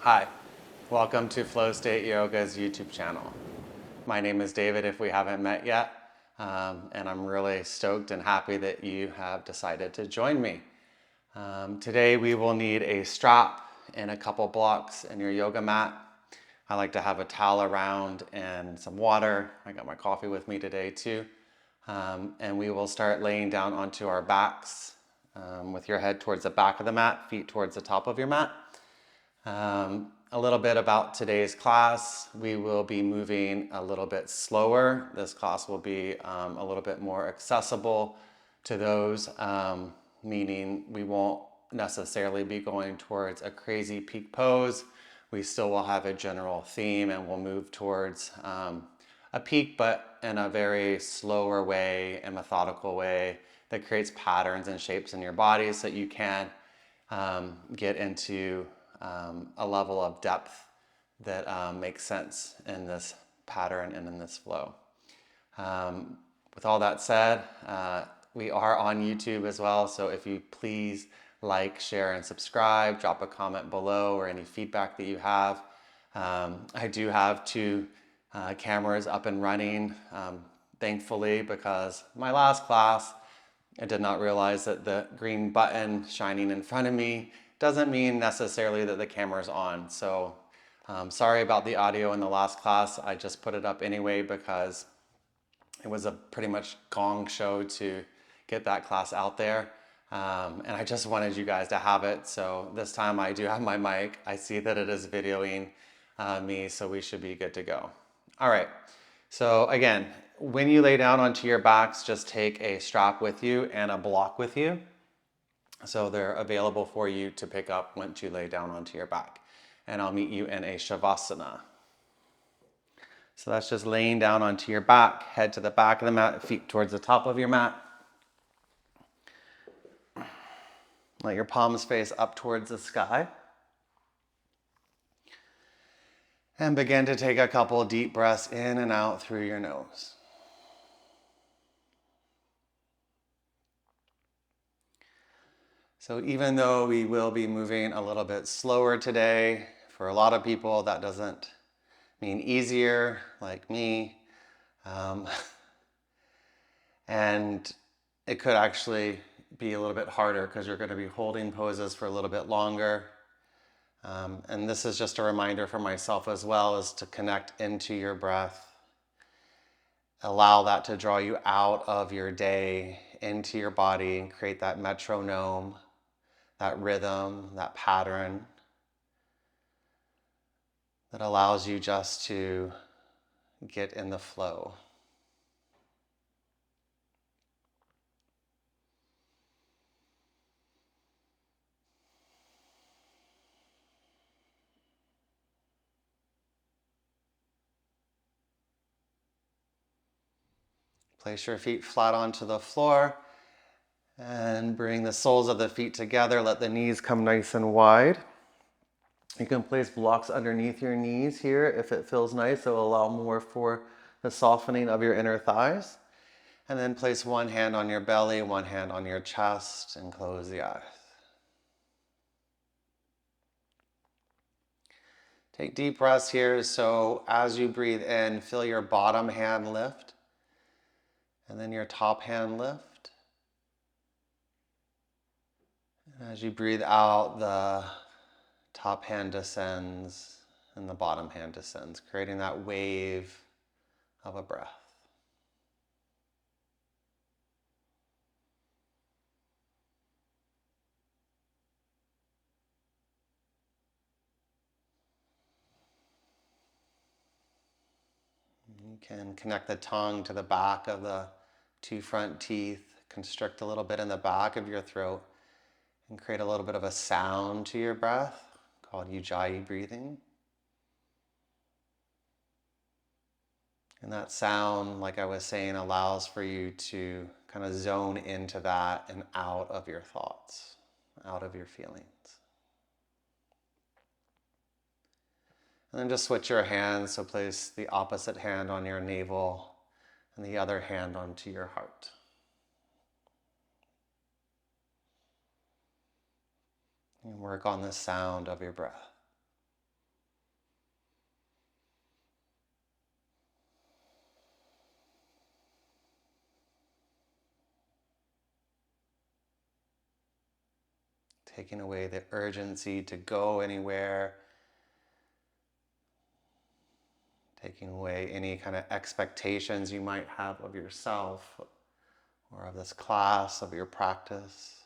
Hi, welcome to Flow State Yoga's YouTube channel. My name is David if we haven't met yet, and I'm really stoked and happy that you have decided to join me. Today we will need a strap and a couple blocks in your yoga mat. I like to have a towel around and some water. I got my coffee with me today too. And we will start laying down onto our backs with your head towards the back of the mat, feet towards the top of your mat. A little bit about today's class. We will be moving a little bit slower. This class will be a little bit more accessible to those, meaning we won't necessarily be going towards a crazy peak pose. We still will have a general theme and we'll move towards a peak, but in a very slower way and methodical way that creates patterns and shapes in your body so that you can get into a level of depth that makes sense in this pattern and in this flow. With all that said, we are on YouTube as well, so if you please like, share, and subscribe, drop a comment below or any feedback that you have. I do have two cameras up and running, thankfully, because my last class, I did not realize that the green button shining in front of me doesn't mean necessarily that the camera's on. So sorry about the audio in the last class. I just put it up anyway because it was a pretty much gong show to get that class out there. And I just wanted you guys to have it. So this time I do have my mic. I see that it is videoing me, so we should be good to go. All right. So again, when you lay down onto your backs, just take a strap with you and a block with you. So they're available for you to pick up once you lay down onto your back. And I'll meet you in a shavasana. So that's just laying down onto your back, head to the back of the mat, feet towards the top of your mat. Let your palms face up towards the sky. And begin to take a couple deep breaths in and out through your nose. So even though we will be moving a little bit slower today, for a lot of people that doesn't mean easier, like me. And it could actually be a little bit harder because you're going to be holding poses for a little bit longer. And this is just a reminder for myself as well, is to connect into your breath. Allow that to draw you out of your day, into your body, and create that metronome, that rhythm, that pattern that allows you just to get in the flow. Place your feet flat onto the floor and bring the soles of the feet together. Let the knees come nice and wide. You can place blocks underneath your knees here if it feels nice. It will allow more for the softening of your inner thighs. And then place one hand on your belly, one hand on your chest, and close the eyes. Take deep breaths here. So as you breathe in, feel your bottom hand lift, and then your top hand lift. And as you breathe out, the top hand descends and the bottom hand descends, creating that wave of a breath. You can connect the tongue to the back of the two front teeth, constrict a little bit in the back of your throat, and create a little bit of a sound to your breath called ujjayi breathing. And that sound, like I was saying, allows for you to kind of zone into that and out of your thoughts, out of your feelings. And then just switch your hands, so place the opposite hand on your navel and the other hand onto your heart. And work on the sound of your breath. taking away the urgency to go anywhere, taking away any kind of expectations you might have of yourself or of this class, of your practice.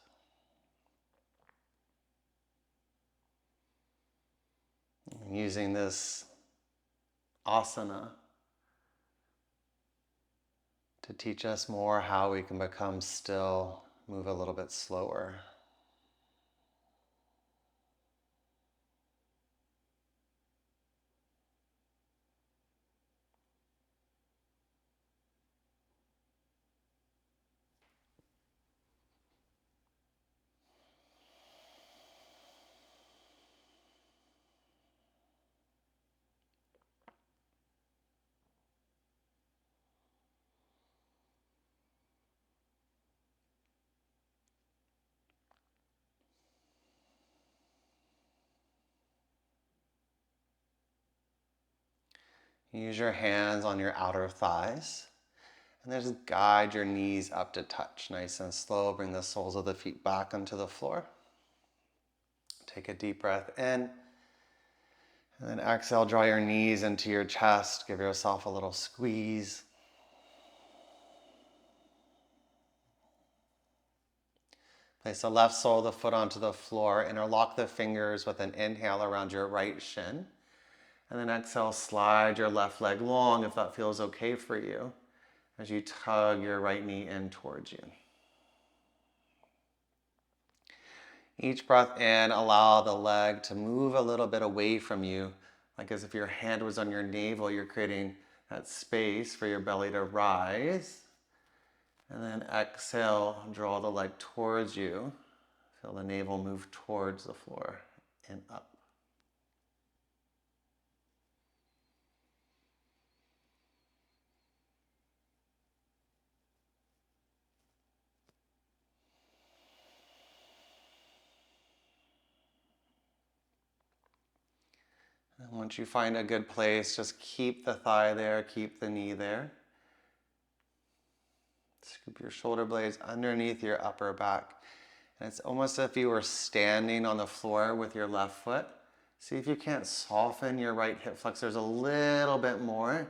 And using this asana to teach us more how we can become still, move a little bit slower. Use your hands on your outer thighs. And then just guide your knees up to touch. Nice and slow. Bring the soles of the feet back onto the floor. Take a deep breath in. And then exhale, draw your knees into your chest. Give yourself a little squeeze. Place the left sole of the foot onto the floor. Interlock the fingers with an inhale around your right shin. And then exhale, slide your left leg long if that feels okay for you, as you tug your right knee in towards you. Each breath in, allow the leg to move a little bit away from you, like as if your hand was on your navel. You're creating that space for your belly to rise. And then exhale, draw the leg towards you. Feel the navel move towards the floor and up. And once you find a good place, just keep the thigh there, keep the knee there. Scoop your shoulder blades underneath your upper back. And it's almost as if you were standing on the floor with your left foot. See if you can't soften your right hip flexors a little bit more.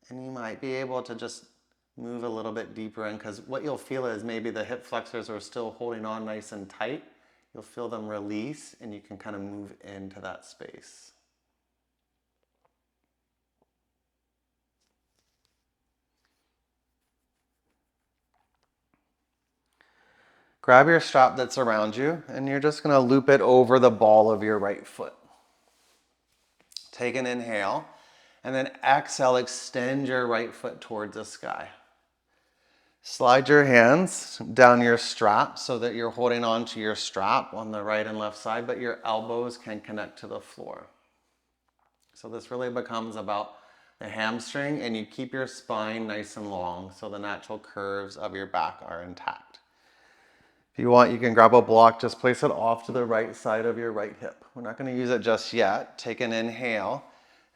And you might be able to just move a little bit deeper in, because what you'll feel is maybe the hip flexors are still holding on nice and tight. You'll feel them release and you can kind of move into that space. Grab your strap that's around you and you're just going to loop it over the ball of your right foot. Take an inhale and then exhale, extend your right foot towards the sky. Slide your hands down your strap so that you're holding on to your strap on the right and left side, but your elbows can connect to the floor. So this really becomes about the hamstring, and you keep your spine nice and long so the natural curves of your back are intact. If you want, you can grab a block, just place it off to the right side of your right hip. We're not going to use it just yet. Take an inhale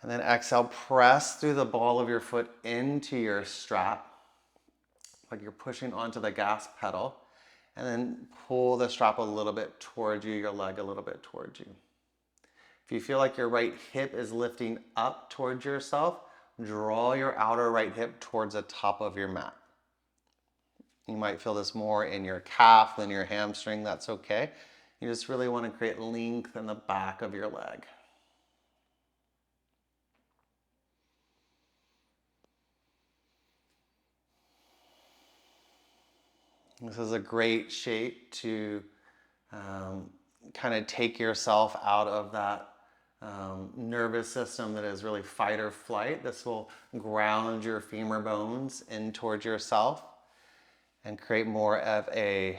and then exhale, press through the ball of your foot into your strap, like you're pushing onto the gas pedal, and then pull the strap a little bit towards you, your leg a little bit towards you. If you feel like your right hip is lifting up towards yourself, draw your outer right hip towards the top of your mat. You might feel this more in your calf than your hamstring. That's okay. You just really want to create length in the back of your leg. This is a great shape to kind of take yourself out of that nervous system that is really fight or flight. This will ground your femur bones in towards yourself and create more of a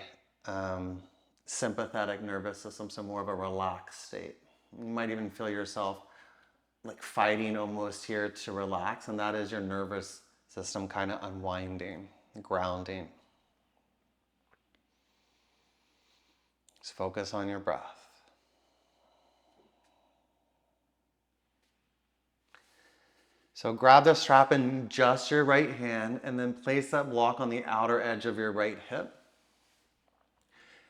sympathetic nervous system, so more of a relaxed state. You might even feel yourself like fighting almost here to relax, and that is your nervous system kind of unwinding, grounding. Just focus on your breath. So grab the strap in just your right hand and then place that block on the outer edge of your right hip.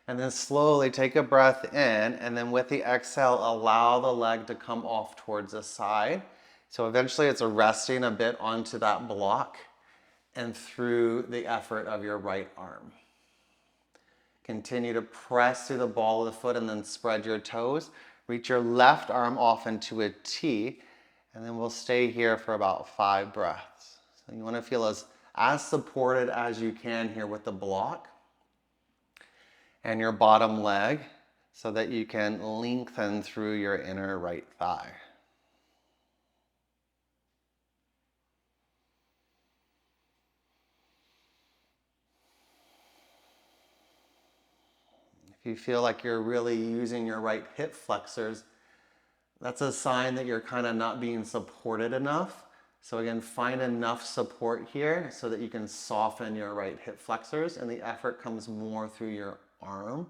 And then slowly take a breath in, and then with the exhale, allow the leg to come off towards the side. So eventually it's resting a bit onto that block and through the effort of your right arm. Continue to press through the ball of the foot and then spread your toes. Reach your left arm off into a T, and then we'll stay here for about 5 breaths. So you want to feel as supported as you can here with the block and your bottom leg so that you can lengthen through your inner right thigh. If you feel like you're really using your right hip flexors, that's a sign that you're kind of not being supported enough. So again, find enough support here so that you can soften your right hip flexors and the effort comes more through your arm.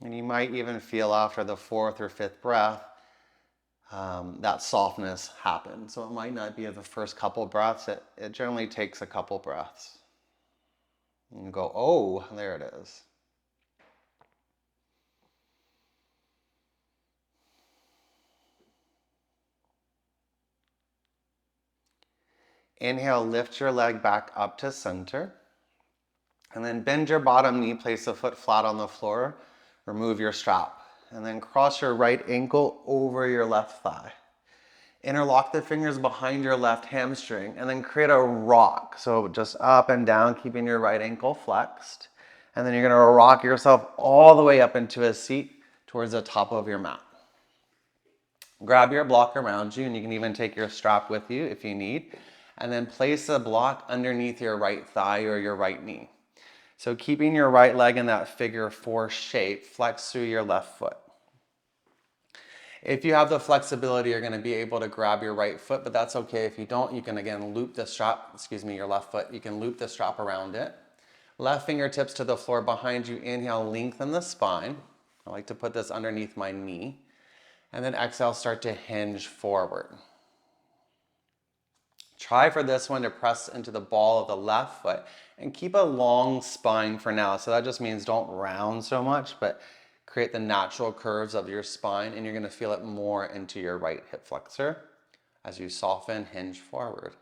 And you might even feel after the 4th or 5th breath that softness happen. So it might not be the first couple breaths. It generally takes a couple breaths. And you go, oh, there it is. Inhale, lift your leg back up to center. And then bend your bottom knee, place the foot flat on the floor. Remove your strap. And then cross your right ankle over your left thigh. Interlock the fingers behind your left hamstring and then create a rock. So just up and down, keeping your right ankle flexed. And then you're going to rock yourself all the way up into a seat towards the top of your mat. Grab your block around you, and you can even take your strap with you if you need. And then place the block underneath your right thigh or your right knee. So keeping your right leg in that figure 4 shape, flex through your left foot. If you have the flexibility, you're going to be able to grab your right foot, but that's okay. If you don't, you can again loop the strap, your left foot. You can loop the strap around it. Left fingertips to the floor behind you. Inhale, lengthen the spine. I like to put this underneath my knee. And then exhale, start to hinge forward. Try for this one to press into the ball of the left foot and keep a long spine for now. So that just means don't round so much, but create the natural curves of your spine, and you're going to feel it more into your right hip flexor as you soften, hinge forward.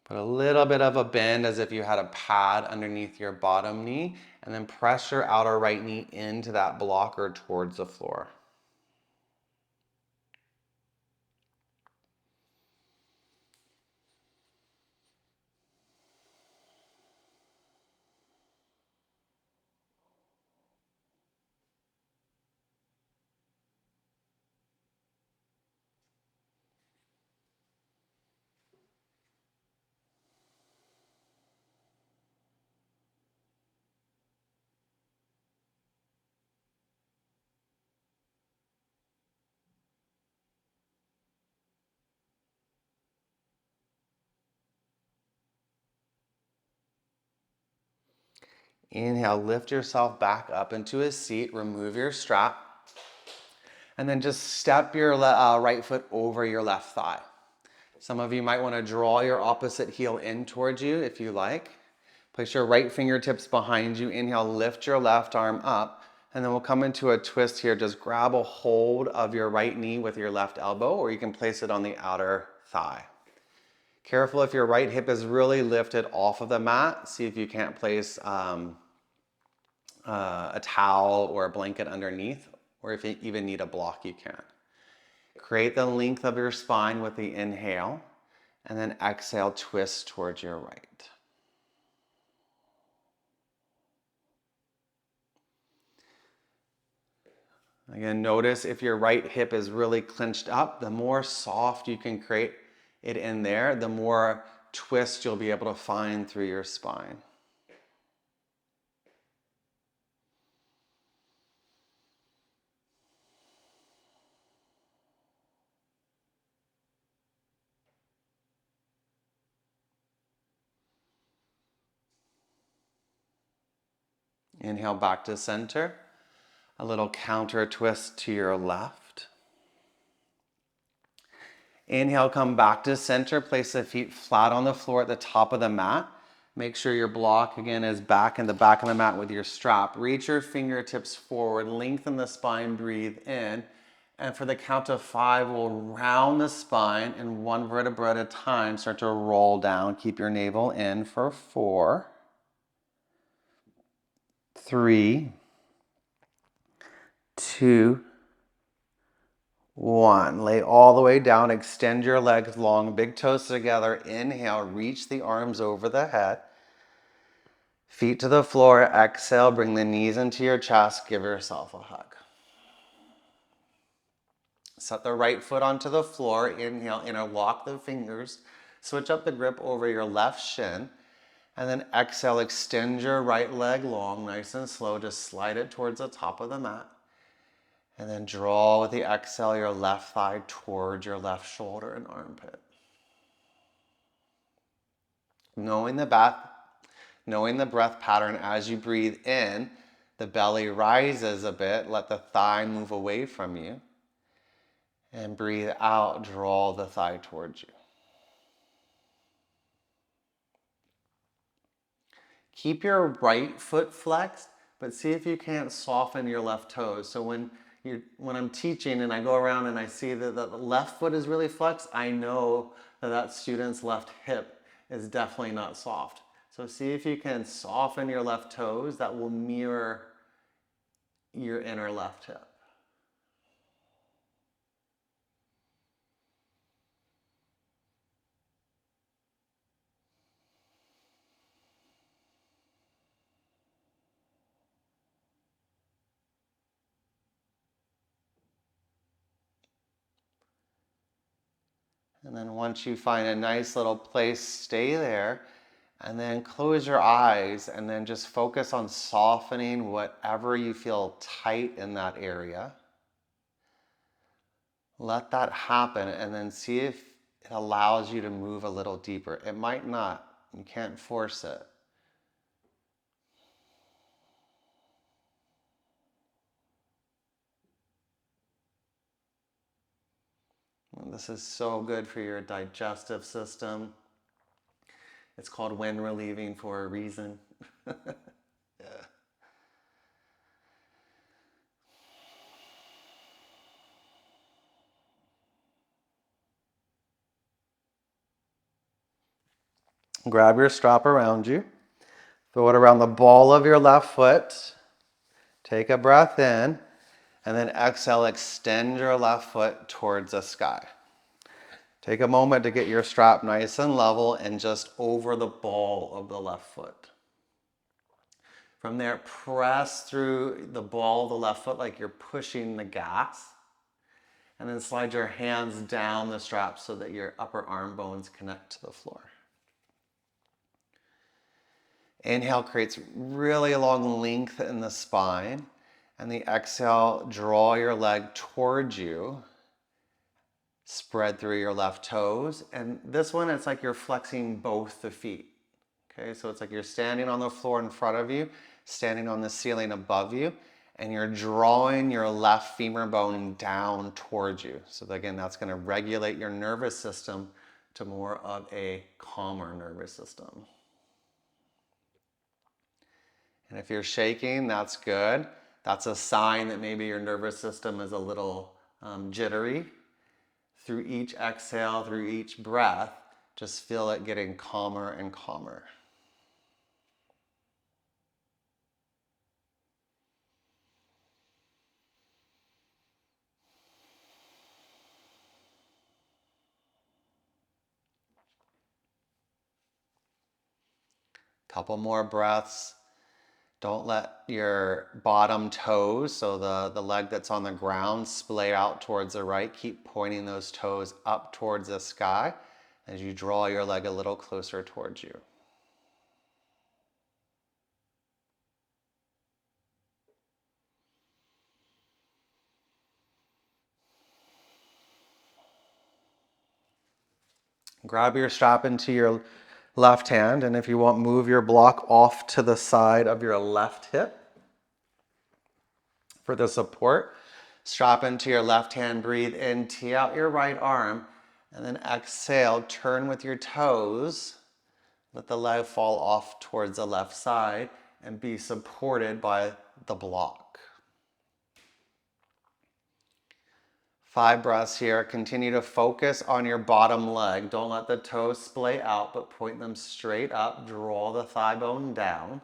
Put a little bit of a bend as if you had a pad underneath your bottom knee, and then press your outer right knee into that blocker towards the floor. Inhale, lift yourself back up into a seat, remove your strap, and then just step your right foot over your left thigh. Some of you might want to draw your opposite heel in towards you if you like. Place your right fingertips behind you. Inhale, lift your left arm up, and then we'll come into a twist here. Just grab a hold of your right knee with your left elbow, or you can place it on the outer thigh. Careful if your right hip is really lifted off of the mat. See if you can't place a towel or a blanket underneath, or if you even need a block, you can. Create the length of your spine with the inhale, and then exhale, twist towards your right. Again, notice if your right hip is really clenched up, the more soft you can create it in there, the more twist you'll be able to find through your spine. Inhale back to center. A little counter twist to your left. Inhale, come back to center. Place the feet flat on the floor at the top of the mat. Make sure your block, again, is back in the back of the mat with your strap. Reach your fingertips forward. Lengthen the spine. Breathe in. And for the count of 5, we'll round the spine and one vertebra at a time. Start to roll down. Keep your navel in for 4, 3, 2, 1. Lay all the way down. Extend your legs long. Big toes together. Inhale. Reach the arms over the head. Feet to the floor. Exhale. Bring the knees into your chest. Give yourself a hug. Set the right foot onto the floor. Inhale. Interlock the fingers. Switch up the grip over your left shin. And then exhale. Extend your right leg long. Nice and slow. Just slide it towards the top of the mat. And then draw with the exhale your left thigh towards your left shoulder and armpit. Knowing the breath pattern as you breathe in, the belly rises a bit. Let the thigh move away from you. And breathe out, draw the thigh towards you. Keep your right foot flexed, but see if you can't soften your left toes. So when I'm teaching and I go around and I see that the left foot is really flexed, I know that student's left hip is definitely not soft. So see if you can soften your left toes. That will mirror your inner left hip. And then once you find a nice little place, stay there. And then close your eyes and then just focus on softening whatever you feel tight in that area. Let that happen and then see if it allows you to move a little deeper. It might not. You can't force it. This is so good for your digestive system. It's called wind relieving for a reason. Yeah. Grab your strap around you. Throw it around the ball of your left foot. Take a breath in. And then exhale, extend your left foot towards the sky. Take a moment to get your strap nice and level and just over the ball of the left foot. From there, press through the ball of the left foot like you're pushing the gas. And then slide your hands down the strap so that your upper arm bones connect to the floor. Inhale creates really long length in the spine. And the exhale, draw your leg towards you. Spread through your left toes. And this one, it's like you're flexing both the feet. Okay, so it's like you're standing on the floor in front of you, standing on the ceiling above you, and you're drawing your left femur bone down towards you. So again, that's going to regulate your nervous system to more of a calmer nervous system. And if you're shaking, that's good. That's a sign that maybe your nervous system is a little jittery. Through each exhale, through each breath, just feel it getting calmer and calmer. Couple more breaths. Don't let your bottom toes, so the leg that's on the ground, splay out towards the right. Keep pointing those toes up towards the sky as you draw your leg a little closer towards you. Grab your strap into your left hand, and if you want, move your block off to the side of your left hip. For the support, strap into your left hand, breathe in, tee out your right arm, and then exhale, turn with your toes. Let the leg fall off towards the left side and be supported by the block. 5 breaths here. Continue to focus on your bottom leg. Don't let the toes splay out, but point them straight up. Draw the thigh bone down.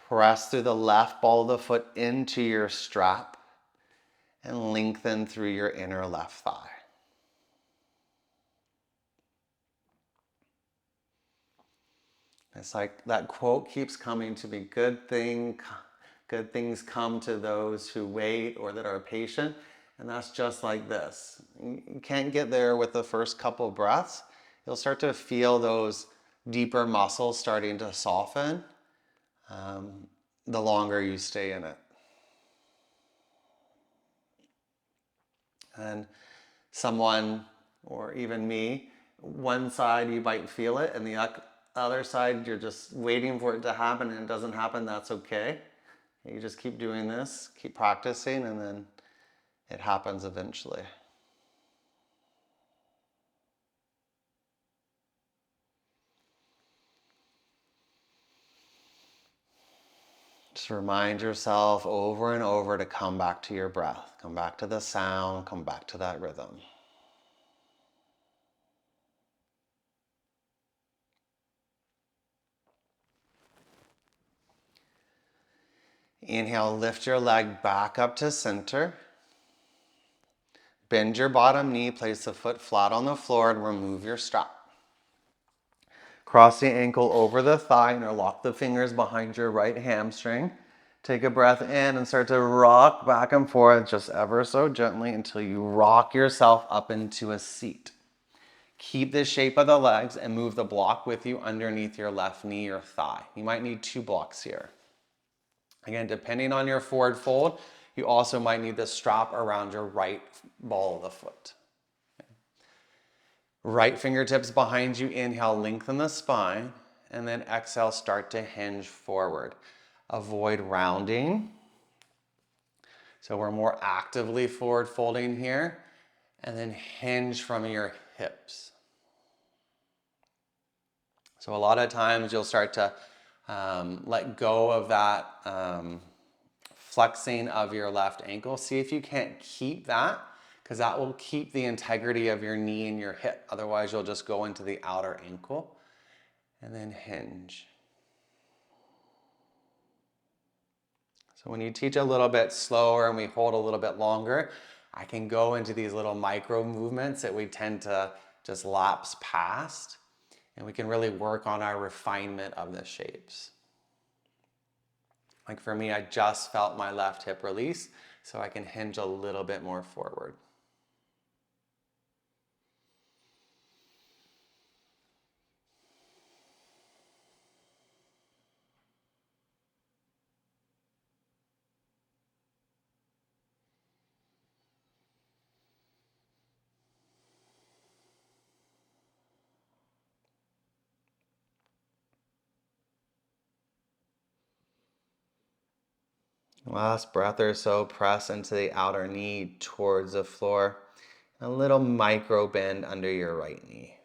Press through the left ball of the foot into your strap and lengthen through your inner left thigh. It's like that quote keeps coming to me, good things come to those who wait or that are patient. And that's just like this. You can't get there with the first couple breaths. You'll start to feel those deeper muscles starting to soften the longer you stay in it. And someone, or even me, one side you might feel it, and the other side you're just waiting for it to happen, and it doesn't happen, that's okay. You just keep doing this, keep practicing, and then it happens eventually. Just remind yourself over and over to come back to your breath, come back to the sound, come back to that rhythm. Inhale, lift your leg back up to center. Bend your bottom knee, place the foot flat on the floor, and remove your strap. Cross the ankle over the thigh, interlock the fingers behind your right hamstring. Take a breath in and start to rock back and forth just ever so gently until you rock yourself up into a seat. Keep the shape of the legs and move the block with you underneath your left knee or thigh. You might need 2 blocks here. Again, depending on your forward fold, you also might need the strap around your right ball of the foot. Right fingertips behind you, inhale, lengthen the spine, and then exhale, start to hinge forward. Avoid rounding. So we're more actively forward folding here, and then hinge from your hips. So a lot of times you'll start to let go of that flexing of your left ankle. See if you can't keep that, because that will keep the integrity of your knee and your hip. Otherwise, you'll just go into the outer ankle and then hinge. So when you teach a little bit slower and we hold a little bit longer, I can go into these little micro movements that we tend to just lapse past, and we can really work on our refinement of the shapes. Like for me, I just felt my left hip release, so I can hinge a little bit more forward. Last breath or so, press into the outer knee towards the floor. A little micro bend under your right knee.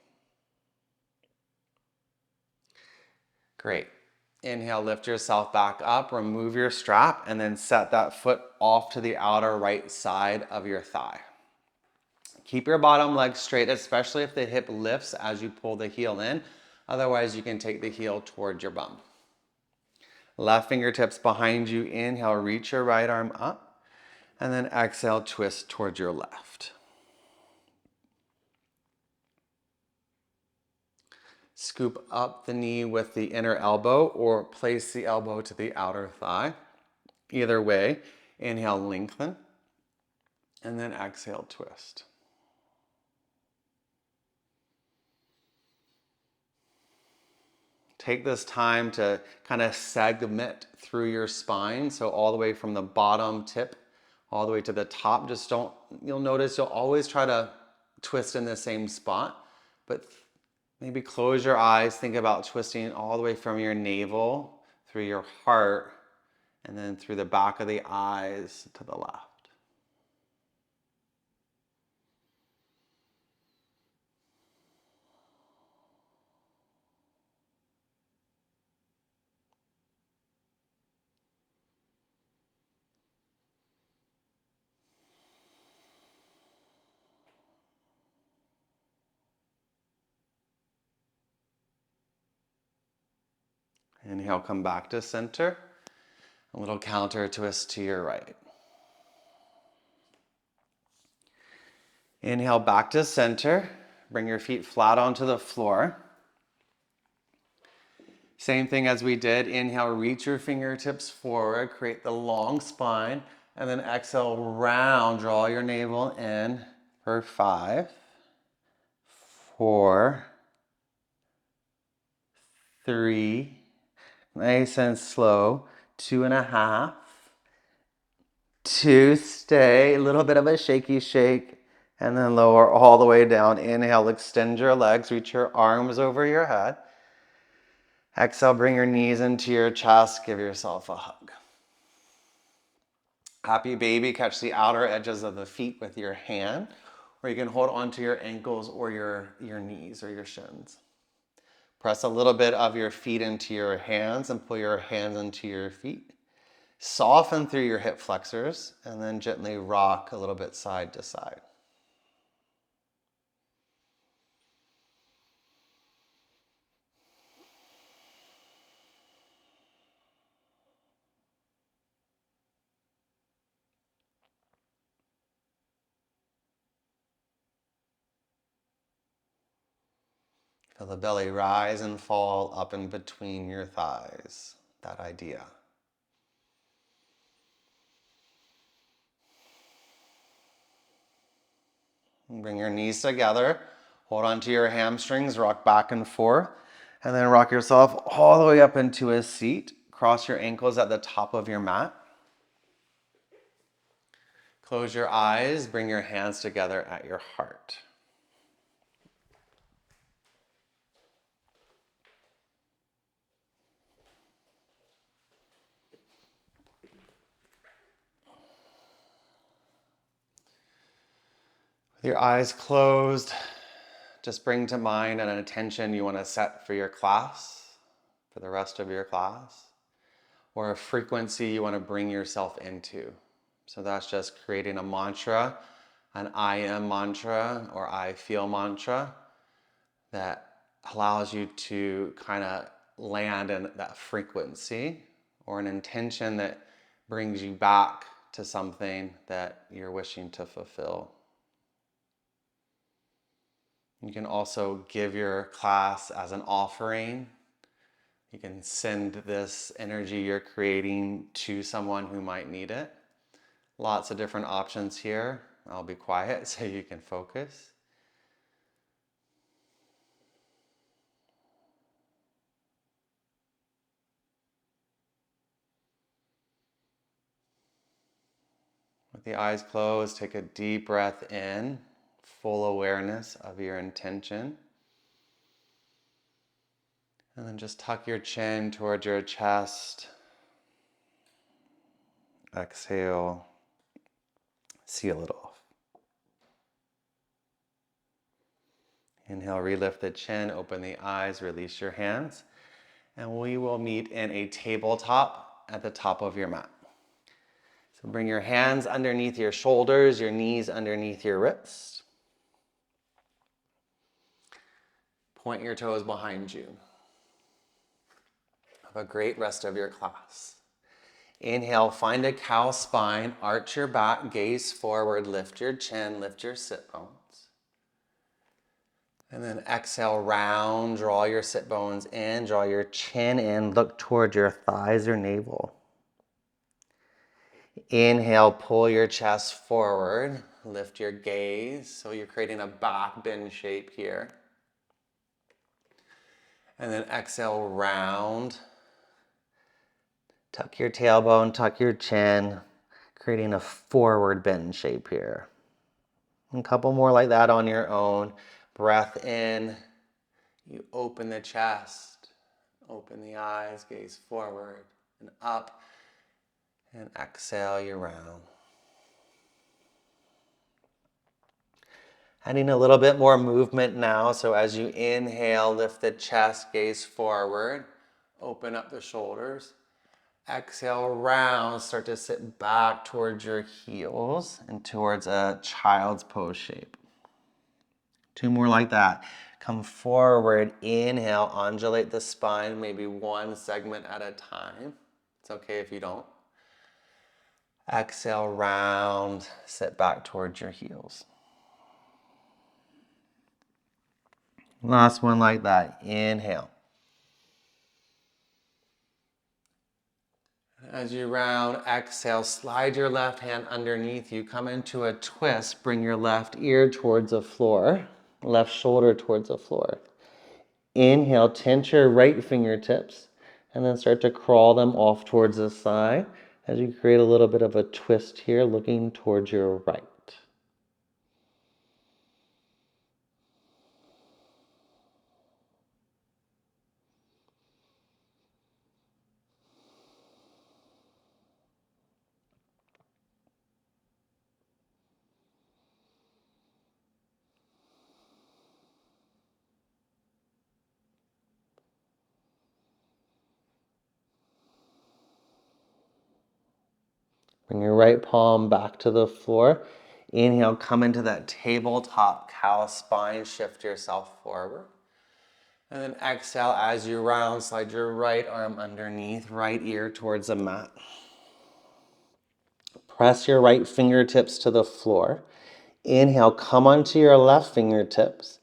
Great. Inhale, lift yourself back up, remove your strap, and then set that foot off to the outer right side of your thigh. Keep your bottom leg straight, especially if the hip lifts as you pull the heel in. Otherwise, you can take the heel towards your bum. Left fingertips behind you. Inhale, reach your right arm up. And then exhale, twist towards your left. Scoop up the knee with the inner elbow or place the elbow to the outer thigh. Either way, inhale, lengthen. And then exhale, twist. Take this time to kind of segment through your spine. So all the way from the bottom tip all the way to the top. You'll notice you'll always try to twist in the same spot, but maybe close your eyes. Think about twisting all the way from your navel through your heart and then through the back of the eyes to the left. Inhale, come back to center. A little counter twist to your right. Inhale back to center. Bring your feet flat onto the floor. Same thing as we did. Inhale, reach your fingertips forward, create the long spine, and then exhale, round, draw your navel in for 5, 4, 3, nice and slow, 2.5, 2, stay, a little bit of a shaky shake, and then lower all the way down. Inhale, extend your legs, reach your arms over your head. Exhale, bring your knees into your chest, give yourself a hug. Happy baby, catch the outer edges of the feet with your hand, or you can hold onto your ankles or your knees or your shins. Press a little bit of your feet into your hands and pull your hands into your feet. Soften through your hip flexors and then gently rock a little bit side to side. Feel the belly rise and fall up in between your thighs. That idea. Bring your knees together. Hold onto your hamstrings, rock back and forth, and then rock yourself all the way up into a seat. Cross your ankles at the top of your mat. Close your eyes, bring your hands together at your heart. With your eyes closed, just bring to mind an intention you want to set for your class, for the rest of your class, or a frequency you want to bring yourself into. So that's just creating a mantra, an I am mantra or I feel mantra that allows you to kind of land in that frequency, or an intention that brings you back to something that you're wishing to fulfill. You can also give your class as an offering. You can send this energy you're creating to someone who might need it. Lots of different options here. I'll be quiet so you can focus. With the eyes closed, take a deep breath in, full awareness of your intention. And then just tuck your chin towards your chest. Exhale, seal it off. Inhale, relift the chin, open the eyes, release your hands. And we will meet in a tabletop at the top of your mat. So bring your hands underneath your shoulders, your knees underneath your wrists. Point your toes behind you. Have a great rest of your class. Inhale, find a cow spine, arch your back, gaze forward, lift your chin, lift your sit bones. And then exhale, round, draw your sit bones in, draw your chin in, look toward your thighs or navel. Inhale, pull your chest forward, lift your gaze. So you're creating a back bend shape here. And then exhale, round. Tuck your tailbone, tuck your chin, creating a forward bend shape here. A couple more like that on your own. Breath in, you open the chest, open the eyes, gaze forward and up. And exhale, you round. Adding a little bit more movement now. So as you inhale, lift the chest, gaze forward, open up the shoulders. Exhale, round, start to sit back towards your heels and towards a child's pose shape. 2 more like that. Come forward, inhale, undulate the spine, maybe 1 segment at a time. It's okay if you don't. Exhale, round, sit back towards your heels. Last one like that. Inhale. As you round, exhale, slide your left hand underneath you. Come into a twist. Bring your left ear towards the floor, left shoulder towards the floor. Inhale, tense your right fingertips, and then start to crawl them off towards the side as you create a little bit of a twist here, looking towards your right. Bring your right palm back to the floor. Inhale, come into that tabletop cow spine. Shift yourself forward. And then exhale, as you round, slide your right arm underneath, right ear towards the mat. Press your right fingertips to the floor. Inhale, come onto your left fingertips.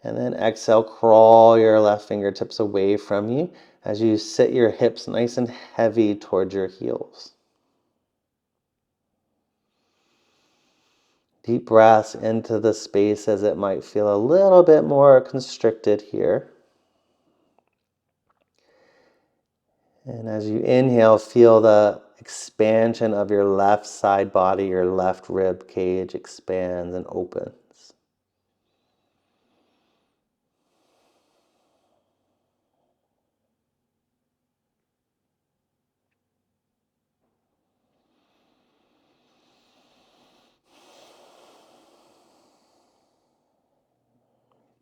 And then exhale, crawl your left fingertips away from you as you sit your hips nice and heavy towards your heels. Deep breaths into the space as it might feel a little bit more constricted here. And as you inhale, feel the expansion of your left side body, your left rib cage expands and opens.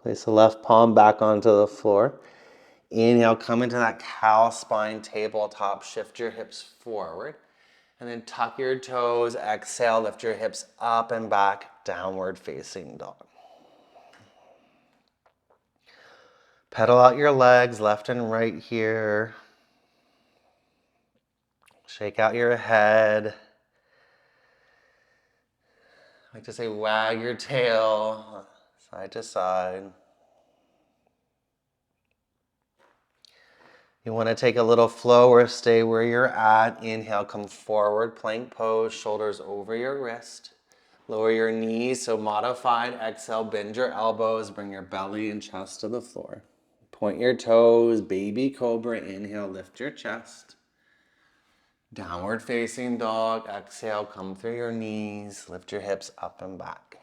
Place the left palm back onto the floor. Inhale, come into that cow spine tabletop. Shift your hips forward. And then tuck your toes. Exhale, lift your hips up and back. Downward facing dog. Pedal out your legs left and right here. Shake out your head. I like to say wag your tail side to side. You want to take a little flow or stay where you're at. Inhale, come forward, plank pose, shoulders over your wrist. Lower your knees, so modified. Exhale, bend your elbows, bring your belly and chest to the floor. Point your toes, baby cobra. Inhale, lift your chest. Downward facing dog. Exhale, come through your knees, lift your hips up and back.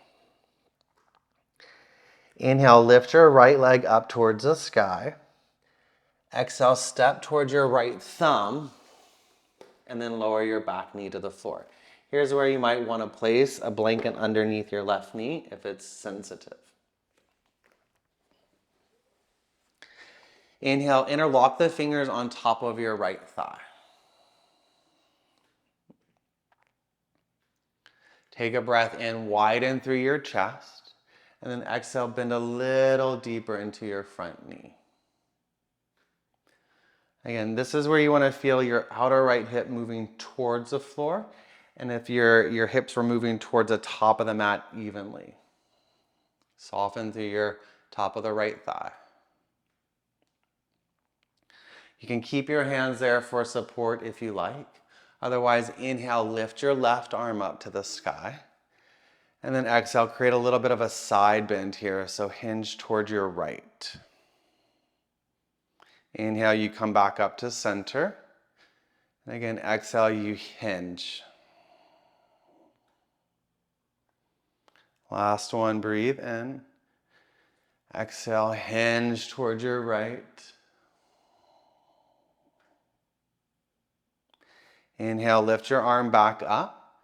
Inhale, lift your right leg up towards the sky. Exhale, step towards your right thumb, and then lower your back knee to the floor. Here's where you might want to place a blanket underneath your left knee if it's sensitive. Inhale, interlock the fingers on top of your right thigh. Take a breath in, widen through your chest, and then exhale, bend a little deeper into your front knee. Again, this is where you want to feel your outer right hip moving towards the floor, and if your hips were moving towards the top of the mat evenly. Soften through your top of the right thigh. You can keep your hands there for support if you like. Otherwise, inhale, lift your left arm up to the sky. And then exhale, create a little bit of a side bend here, so hinge towards your right. Inhale, you come back up to center. And again, exhale, you hinge. Last one, breathe in. Exhale, hinge towards your right. Inhale, lift your arm back up.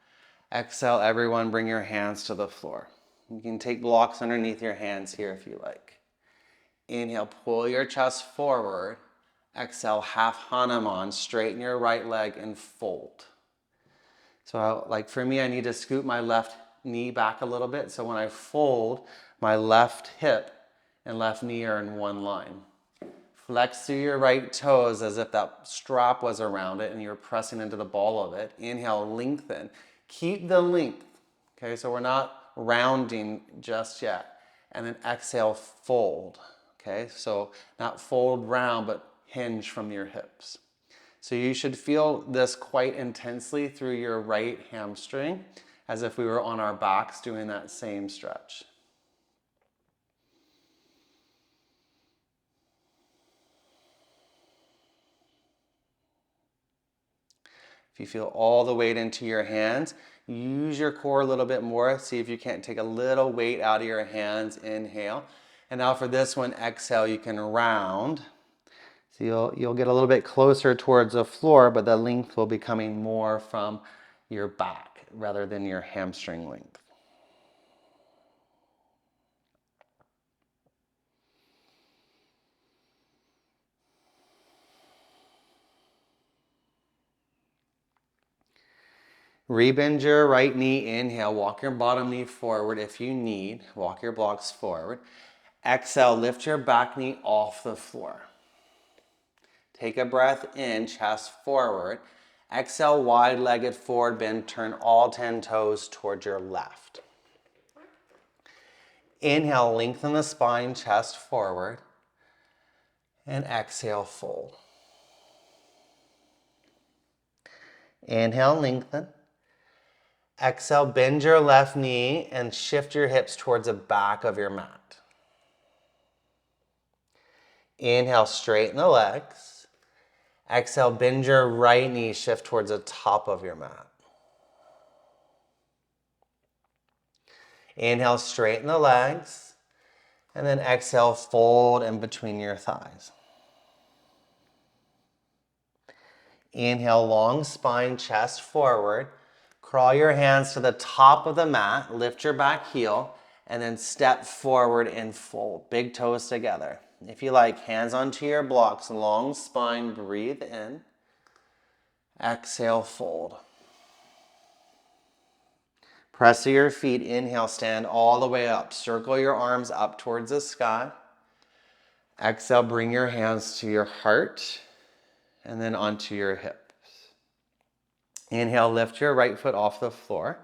Exhale, everyone, bring your hands to the floor. You can take blocks underneath your hands here if you like. Inhale, pull your chest forward. Exhale, half Hanuman, straighten your right leg and fold. So like for me, I need to scoot my left knee back a little bit. So when I fold, my left hip and left knee are in one line. Flex through your right toes as if that strap was around it and you're pressing into the ball of it. Inhale, lengthen. Keep the length. Okay, so we're not rounding just yet. And then exhale, fold. Okay, so not fold round, but hinge from your hips. So you should feel this quite intensely through your right hamstring, as if we were on our backs doing that same stretch. If you feel all the weight into your hands, use your core a little bit more. See if you can't take a little weight out of your hands. Inhale. And now for this one, exhale, you can round. So you'll get a little bit closer towards the floor, but the length will be coming more from your back rather than your hamstring length. Rebend your right knee. Inhale, walk your bottom knee forward if you need. Walk your blocks forward. Exhale, lift your back knee off the floor. Take a breath in, chest forward. Exhale, wide-legged forward bend. Turn all 10 toes towards your left. Inhale, lengthen the spine, chest forward. And exhale, fold. Inhale, lengthen. Exhale, bend your left knee and shift your hips towards the back of your mat. Inhale, straighten the legs. Exhale, bend your right knee, shift towards the top of your mat. Inhale, straighten the legs. And then exhale, fold in between your thighs. Inhale, long spine, chest forward. Crawl your hands to the top of the mat. Lift your back heel. And then step forward and fold. Big toes together. If you like, hands onto your blocks. Long spine, breathe in. Exhale, fold. Press to your feet. Inhale, stand all the way up. Circle your arms up towards the sky. Exhale, bring your hands to your heart and then onto your hips. Inhale, lift your right foot off the floor.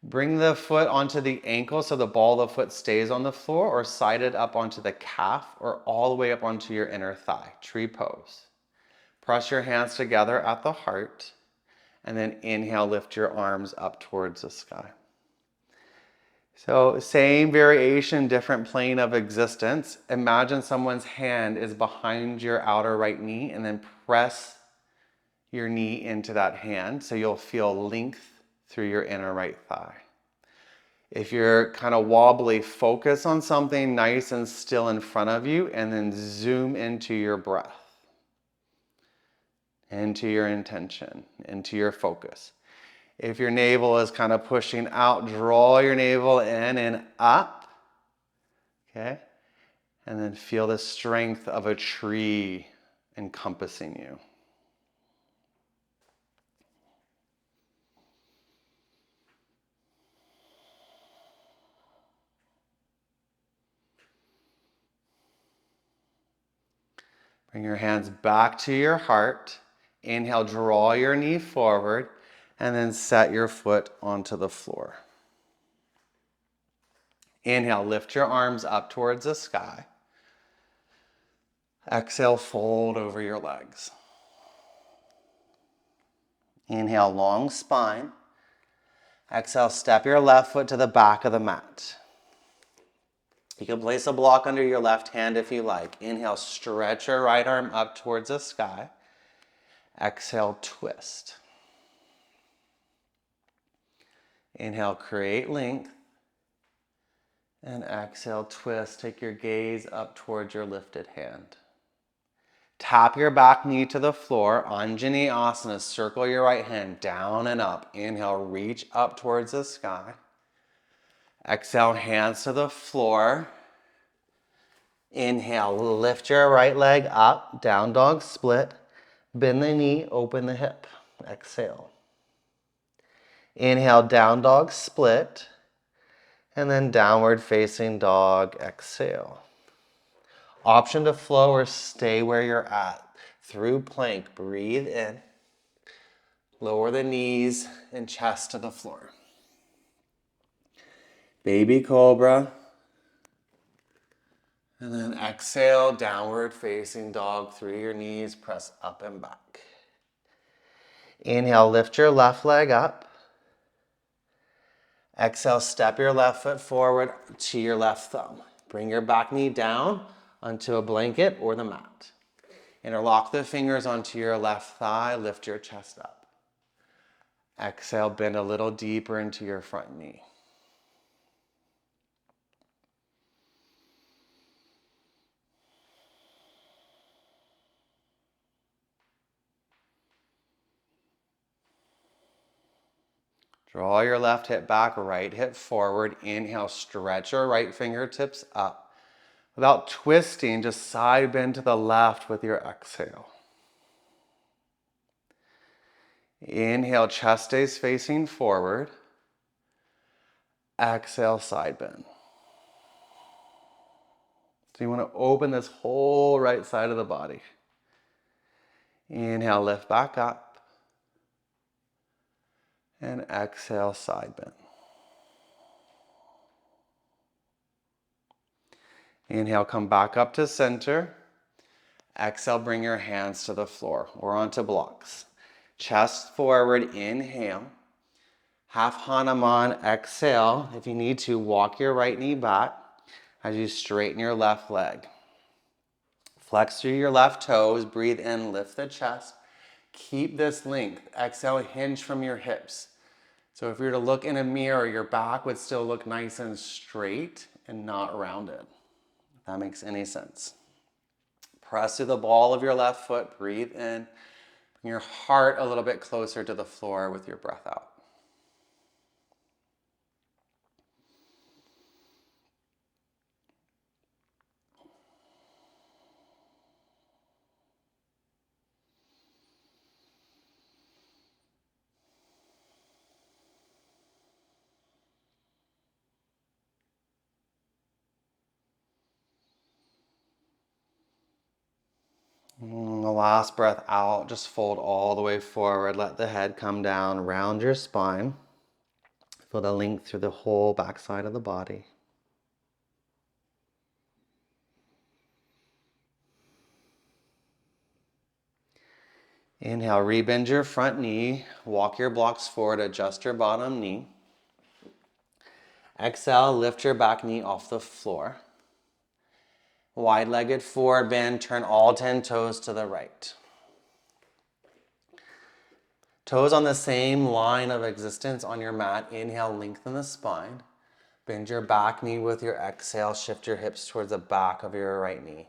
Bring the foot onto the ankle so the ball of the foot stays on the floor, or side it up onto the calf, or all the way up onto your inner thigh. Tree pose. Press your hands together at the heart, and then inhale, lift your arms up towards the sky. So same variation, different plane of existence. Imagine someone's hand is behind your outer right knee, and then press your knee into that hand so you'll feel length through your inner right thigh. If you're kind of wobbly, focus on something nice and still in front of you, and then zoom into your breath, into your intention, into your focus. If your navel is kind of pushing out, draw your navel in and up, okay? And then feel the strength of a tree encompassing you. Bring your hands back to your heart. Inhale, draw your knee forward, and then set your foot onto the floor. Inhale, lift your arms up towards the sky. Exhale, fold over your legs. Inhale, long spine. Exhale, step your left foot to the back of the mat. You can place a block under your left hand if you like. Inhale, stretch your right arm up towards the sky. Exhale, twist. Inhale, create length. And exhale, twist. Take your gaze up towards your lifted hand. Tap your back knee to the floor. Anjani Asana. Circle your right hand down and up. Inhale, reach up towards the sky. Exhale, hands to the floor. Inhale, lift your right leg up. Down dog split. Bend the knee, open the hip. Exhale. Inhale, down dog split. And then downward facing dog. Exhale. Option to flow or stay where you're at. Through plank, breathe in. Lower the knees and chest to the floor. Baby cobra. And then exhale, downward facing dog through your knees, press up and back. Inhale, lift your left leg up. Exhale, step your left foot forward to your left thumb. Bring your back knee down onto a blanket or the mat. Interlock the fingers onto your left thigh, lift your chest up. Exhale, bend a little deeper into your front knee. Draw your left hip back, right hip forward. Inhale, stretch your right fingertips up. Without twisting, just side bend to the left with your exhale. Inhale, chest stays facing forward. Exhale, side bend. So you want to open this whole right side of the body. Inhale, lift back up. And exhale, side bend. Inhale, come back up to center. Exhale, bring your hands to the floor or onto blocks. Chest forward, inhale. Half Hanuman, exhale. If you need to, walk your right knee back as you straighten your left leg. Flex through your left toes, breathe in, lift the chest. Keep this length. Exhale, hinge from your hips. So if you were to look in a mirror, your back would still look nice and straight and not rounded. If that makes any sense. Press through the ball of your left foot, breathe in. Bring your heart a little bit closer to the floor with your breath out. And the last breath out, just fold all the way forward. Let the head come down, round your spine. Feel the length through the whole backside of the body. Inhale, rebend your front knee. Walk your blocks forward, adjust your bottom knee. Exhale, lift your back knee off the floor. Wide-legged forward bend, turn all 10 toes to the right. Toes on the same line of existence on your mat. Inhale, lengthen the spine. Bend your back knee with your exhale. Shift your hips towards the back of your right knee.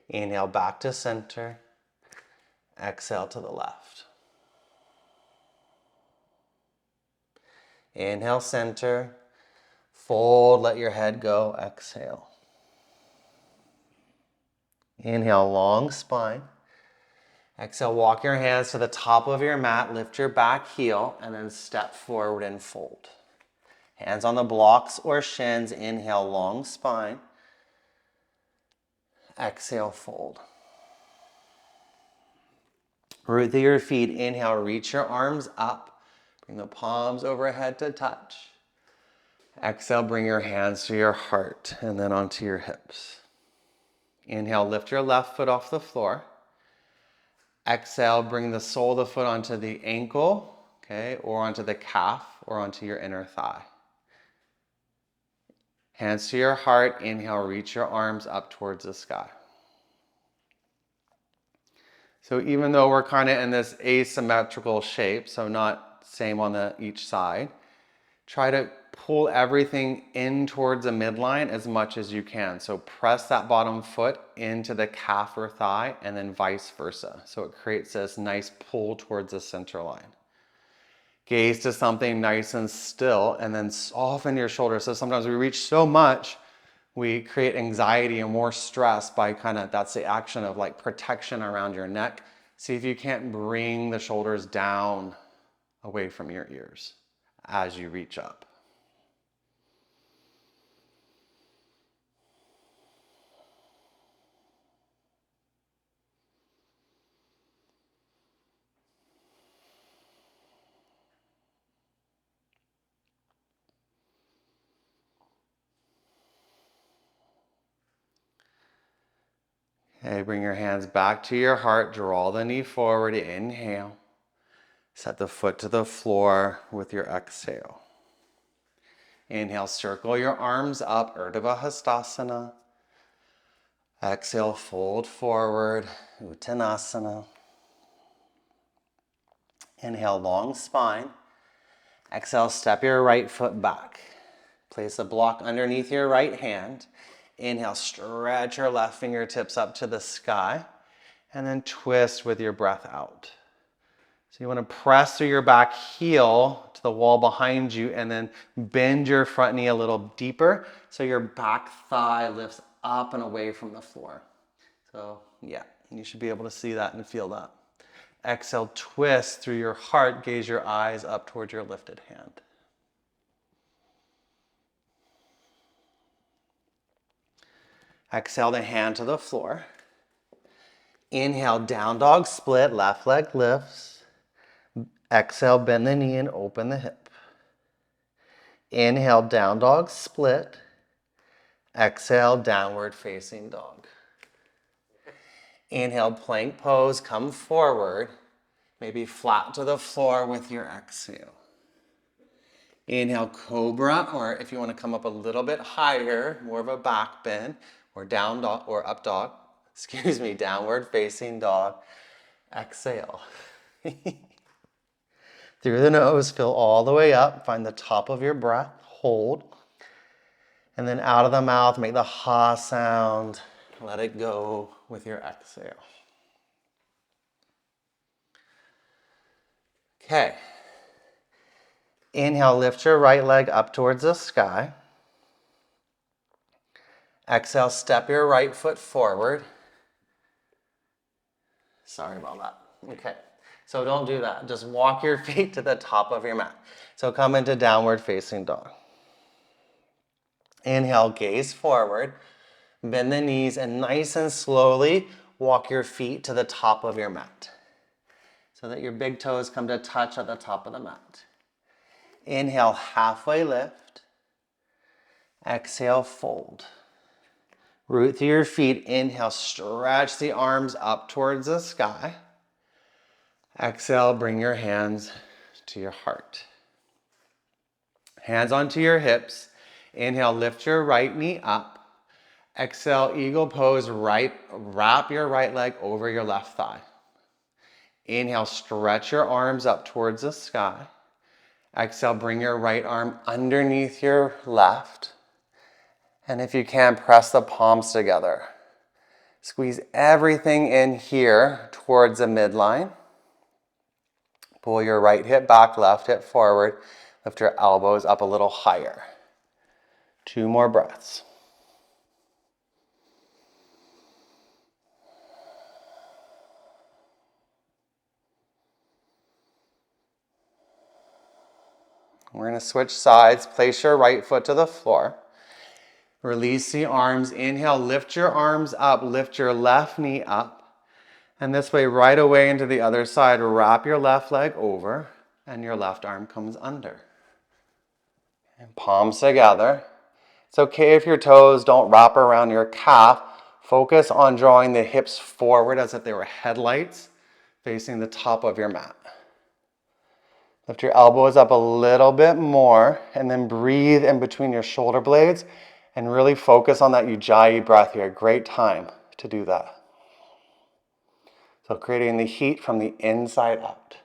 Inhale, back to center. Exhale to the left. Inhale, center. Fold, let your head go. Exhale. Inhale, long spine. Exhale, walk your hands to the top of your mat. Lift your back heel and then step forward and fold. Hands on the blocks or shins. Inhale, long spine. Exhale, fold. Root through your feet. Inhale, reach your arms up. Bring the palms overhead to touch. Exhale, bring your hands to your heart and then onto your hips. Inhale, lift your left foot off the floor. Exhale, bring the sole of the foot onto the ankle, okay, or onto the calf or onto your inner thigh. Hands to your heart. Inhale, reach your arms up towards the sky. So even though we're kind of in this asymmetrical shape, so not same on each side, try to pull everything in towards the midline as much as you can. So press that bottom foot into the calf or thigh and then vice versa. So it creates this nice pull towards the center line. Gaze to something nice and still and then soften your shoulders. So sometimes we reach so much, we create anxiety and more stress by that's the action of like protection around your neck. See if you can't bring the shoulders down away from your ears as you reach up. Okay, bring your hands back to your heart, draw the knee forward, inhale. Set the foot to the floor with your exhale. Inhale, circle your arms up, Urdhva Hastasana. Exhale, fold forward, Uttanasana. Inhale, long spine. Exhale, step your right foot back. Place a block underneath your right hand. Inhale, stretch your left fingertips up to the sky. And then twist with your breath out. So you want to press through your back heel to the wall behind you and then bend your front knee a little deeper so your back thigh lifts up and away from the floor. So yeah, you should be able to see that and feel that. Exhale, twist through your heart, gaze your eyes up towards your lifted hand. Exhale the hand to the floor. Inhale, down dog split, left leg lifts. Exhale, bend the knee and open the hip. Inhale, down dog split. Exhale, downward facing dog. Inhale, plank pose, come forward. Maybe flat to the floor with your exhale. Inhale, cobra, or if you want to come up a little bit higher, more of a back bend, or down dog, or up dog, downward facing dog. Exhale. Through the nose, fill all the way up, find the top of your breath, hold. And then out of the mouth, make the ha sound. Let it go with your exhale. Okay. Inhale, lift your right leg up towards the sky. Exhale, step your right foot forward. Sorry about that. Okay. So don't do that. Just walk your feet to the top of your mat. So come into downward facing dog. Inhale, gaze forward. Bend the knees and nice and slowly walk your feet to the top of your mat so that your big toes come to touch at the top of the mat. Inhale, halfway lift. Exhale, fold. Root through your feet. Inhale, stretch the arms up towards the sky. Exhale, bring your hands to your heart. Hands onto your hips. Inhale, lift your right knee up. Exhale, eagle pose, wrap your right leg over your left thigh. Inhale, stretch your arms up towards the sky. Exhale, bring your right arm underneath your left. And if you can, press the palms together. Squeeze everything in here towards the midline. Pull your right hip back, left hip forward. Lift your elbows up a little higher. 2 more breaths. We're going to switch sides. Place your right foot to the floor. Release the arms. Inhale, lift your arms up. Lift your left knee up. And this way, right away into the other side, wrap your left leg over and your left arm comes under. And palms together. It's okay if your toes don't wrap around your calf. Focus on drawing the hips forward as if they were headlights facing the top of your mat. Lift your elbows up a little bit more and then breathe in between your shoulder blades and really focus on that Ujjayi breath here. Great time to do that. So creating the heat from the inside out.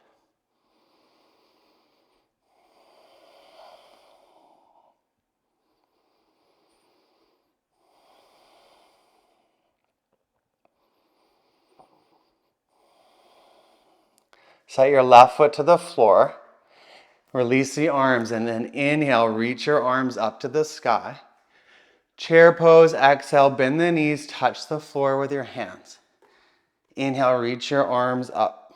Set your left foot to the floor. Release the arms and then inhale, reach your arms up to the sky. Chair pose, exhale, bend the knees, touch the floor with your hands. Inhale, reach your arms up.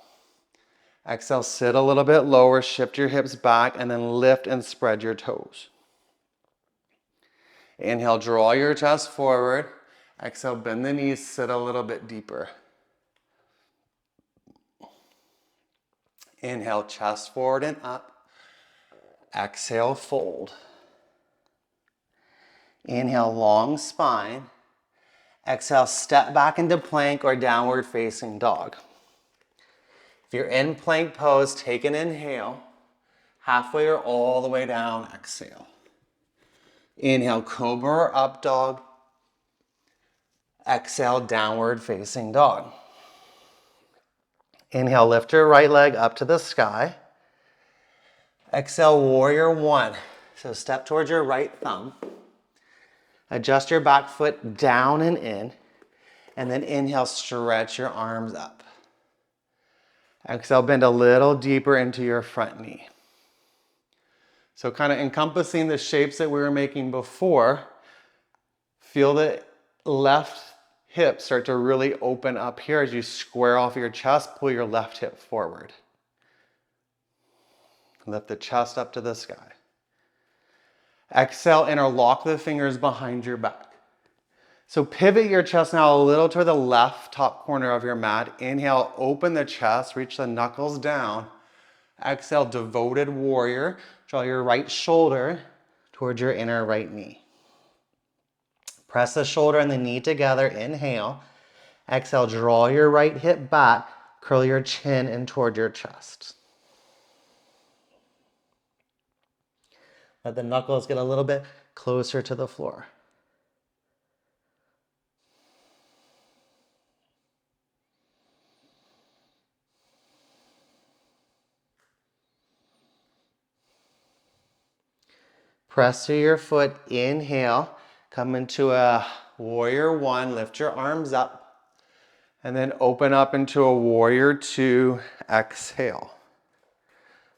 Exhale, sit a little bit lower, shift your hips back, and then lift and spread your toes. Inhale, draw your chest forward. Exhale, bend the knees, sit a little bit deeper. Inhale, chest forward and up. Exhale, fold. Inhale, long spine. Exhale, step back into plank or downward facing dog. If you're in plank pose, take an inhale. Halfway or all the way down, exhale. Inhale, cobra or up dog. Exhale, downward facing dog. Inhale, lift your right leg up to the sky. Exhale, warrior one. So step towards your right thumb. Adjust your back foot down and in. And then inhale, stretch your arms up. Exhale, bend a little deeper into your front knee. So kind of encompassing the shapes that we were making before. Feel the left hip start to really open up here as you square off your chest, pull your left hip forward. Lift the chest up to the sky. Exhale, interlock the fingers behind your back. So pivot your chest now a little to the left top corner of your mat. Inhale, open the chest, reach the knuckles down. Exhale, devoted warrior. Draw your right shoulder towards your inner right knee. Press the shoulder and the knee together. Inhale. Exhale, draw your right hip back. Curl your chin in toward your chest. Let the knuckles get a little bit closer to the floor. Press to your foot, inhale, come into a warrior one, lift your arms up, and then open up into a warrior two, exhale.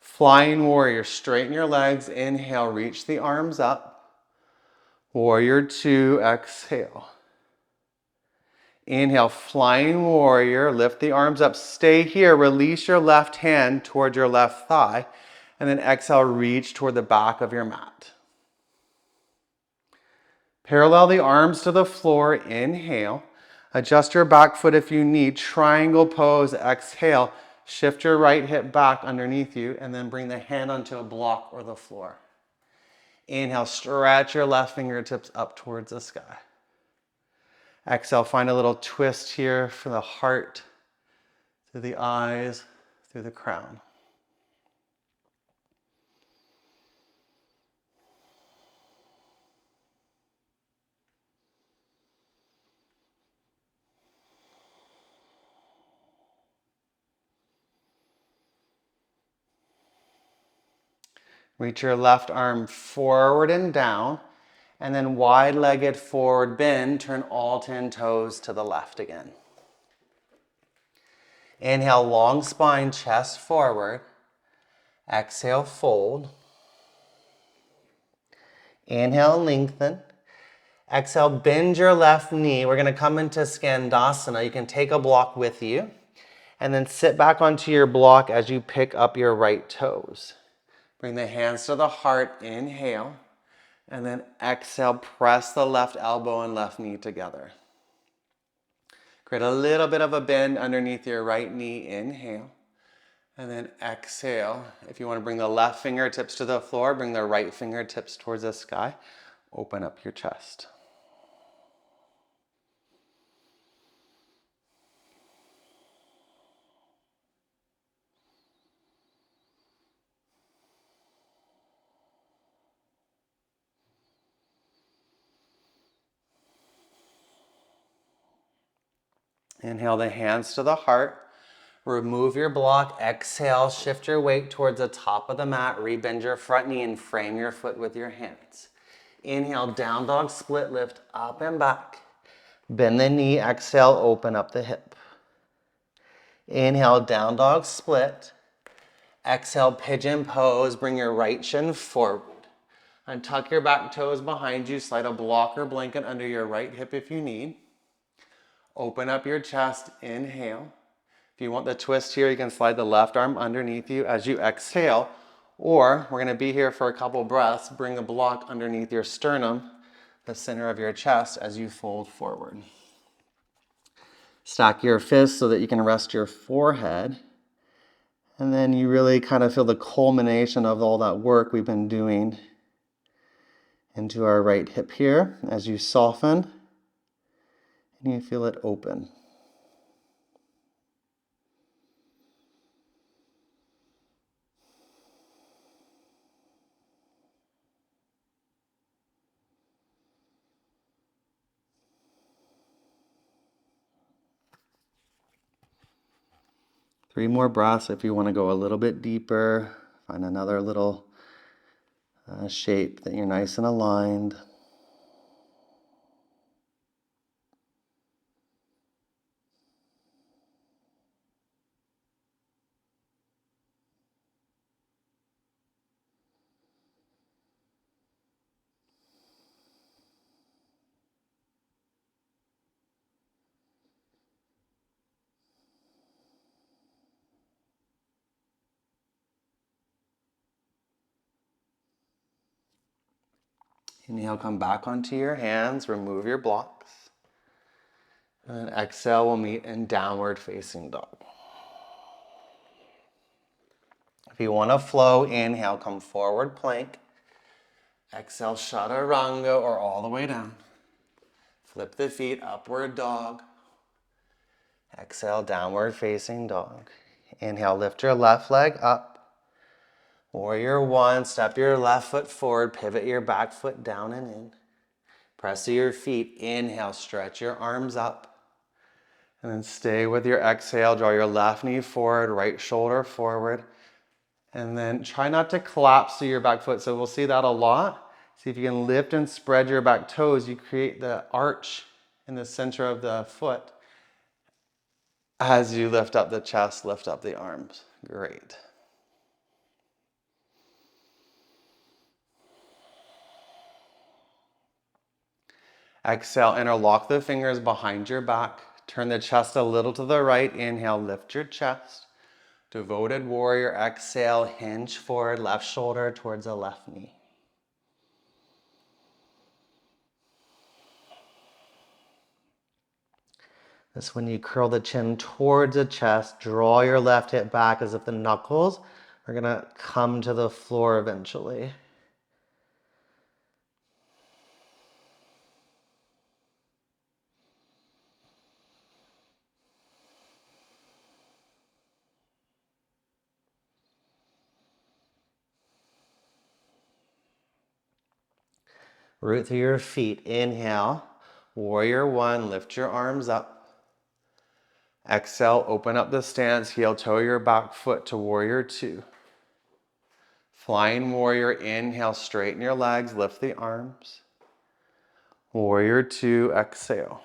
Flying warrior, straighten your legs, inhale, reach the arms up. Warrior two, exhale. Inhale, flying warrior, lift the arms up, stay here, release your left hand toward your left thigh, and then exhale, reach toward the back of your mat. Parallel the arms to the floor, inhale. Adjust your back foot if you need, triangle pose, exhale. Shift your right hip back underneath you and then bring the hand onto a block or the floor. Inhale, stretch your left fingertips up towards the sky. Exhale, find a little twist here for the heart, through the eyes, through the crown. Reach your left arm forward and down, and then wide-legged forward bend, turn all 10 toes to the left again. Inhale, long spine, chest forward. Exhale, fold. Inhale, lengthen. Exhale, bend your left knee. We're going to come into Skandasana. You can take a block with you, and then sit back onto your block as you pick up your right toes. Bring the hands to the heart, inhale, and then exhale, press the left elbow and left knee together. Create a little bit of a bend underneath your right knee, inhale, and then exhale. If you want to bring the left fingertips to the floor, bring the right fingertips towards the sky. Open up your chest. Inhale the hands to the heart. Remove your block. Exhale, shift your weight towards the top of the mat. Rebend your front knee and frame your foot with your hands. Inhale, down dog split, lift up and back. Bend the knee. Exhale, open up the hip. Inhale, down dog split. Exhale, pigeon pose. Bring your right shin forward. And tuck your back toes behind you. Slide a blocker blanket under your right hip if you need. Open up your chest. Inhale. If you want the twist here, you can slide the left arm underneath you as you exhale. Or we're going to be here for a couple breaths. Bring a block underneath your sternum, the center of your chest, as you fold forward. Stack your fists so that you can rest your forehead. And then you really kind of feel the culmination of all that work we've been doing into our right hip here as you soften and you feel it open. Three more breaths if you want to go a little bit deeper. Find another little shape that you're nice and aligned. Inhale, come back onto your hands, remove your blocks. And then exhale, we'll meet in downward facing dog. If you want to flow, inhale, come forward plank. Exhale, chaturanga or all the way down. Flip the feet, upward dog. Exhale, downward facing dog. Inhale, lift your left leg up. Warrior one, step your left foot forward, pivot your back foot down and in. Press to your feet, inhale, stretch your arms up. And then stay with your exhale, draw your left knee forward, right shoulder forward. And then try not to collapse to your back foot. So we'll see that a lot. See if you can lift and spread your back toes. You create the arch in the center of the foot. As you lift up the chest, lift up the arms. Great. Exhale, interlock the fingers behind your back. Turn the chest a little to the right. Inhale, lift your chest. Devoted warrior, exhale, hinge forward, left shoulder towards the left knee. This when you curl the chin towards the chest, draw your left hip back as if the knuckles are gonna come to the floor eventually. Root through your feet. Inhale, warrior one, lift your arms up. Exhale, open up the stance, heel toe your back foot to warrior two. Flying warrior, inhale, straighten your legs, lift the arms. Warrior two, exhale.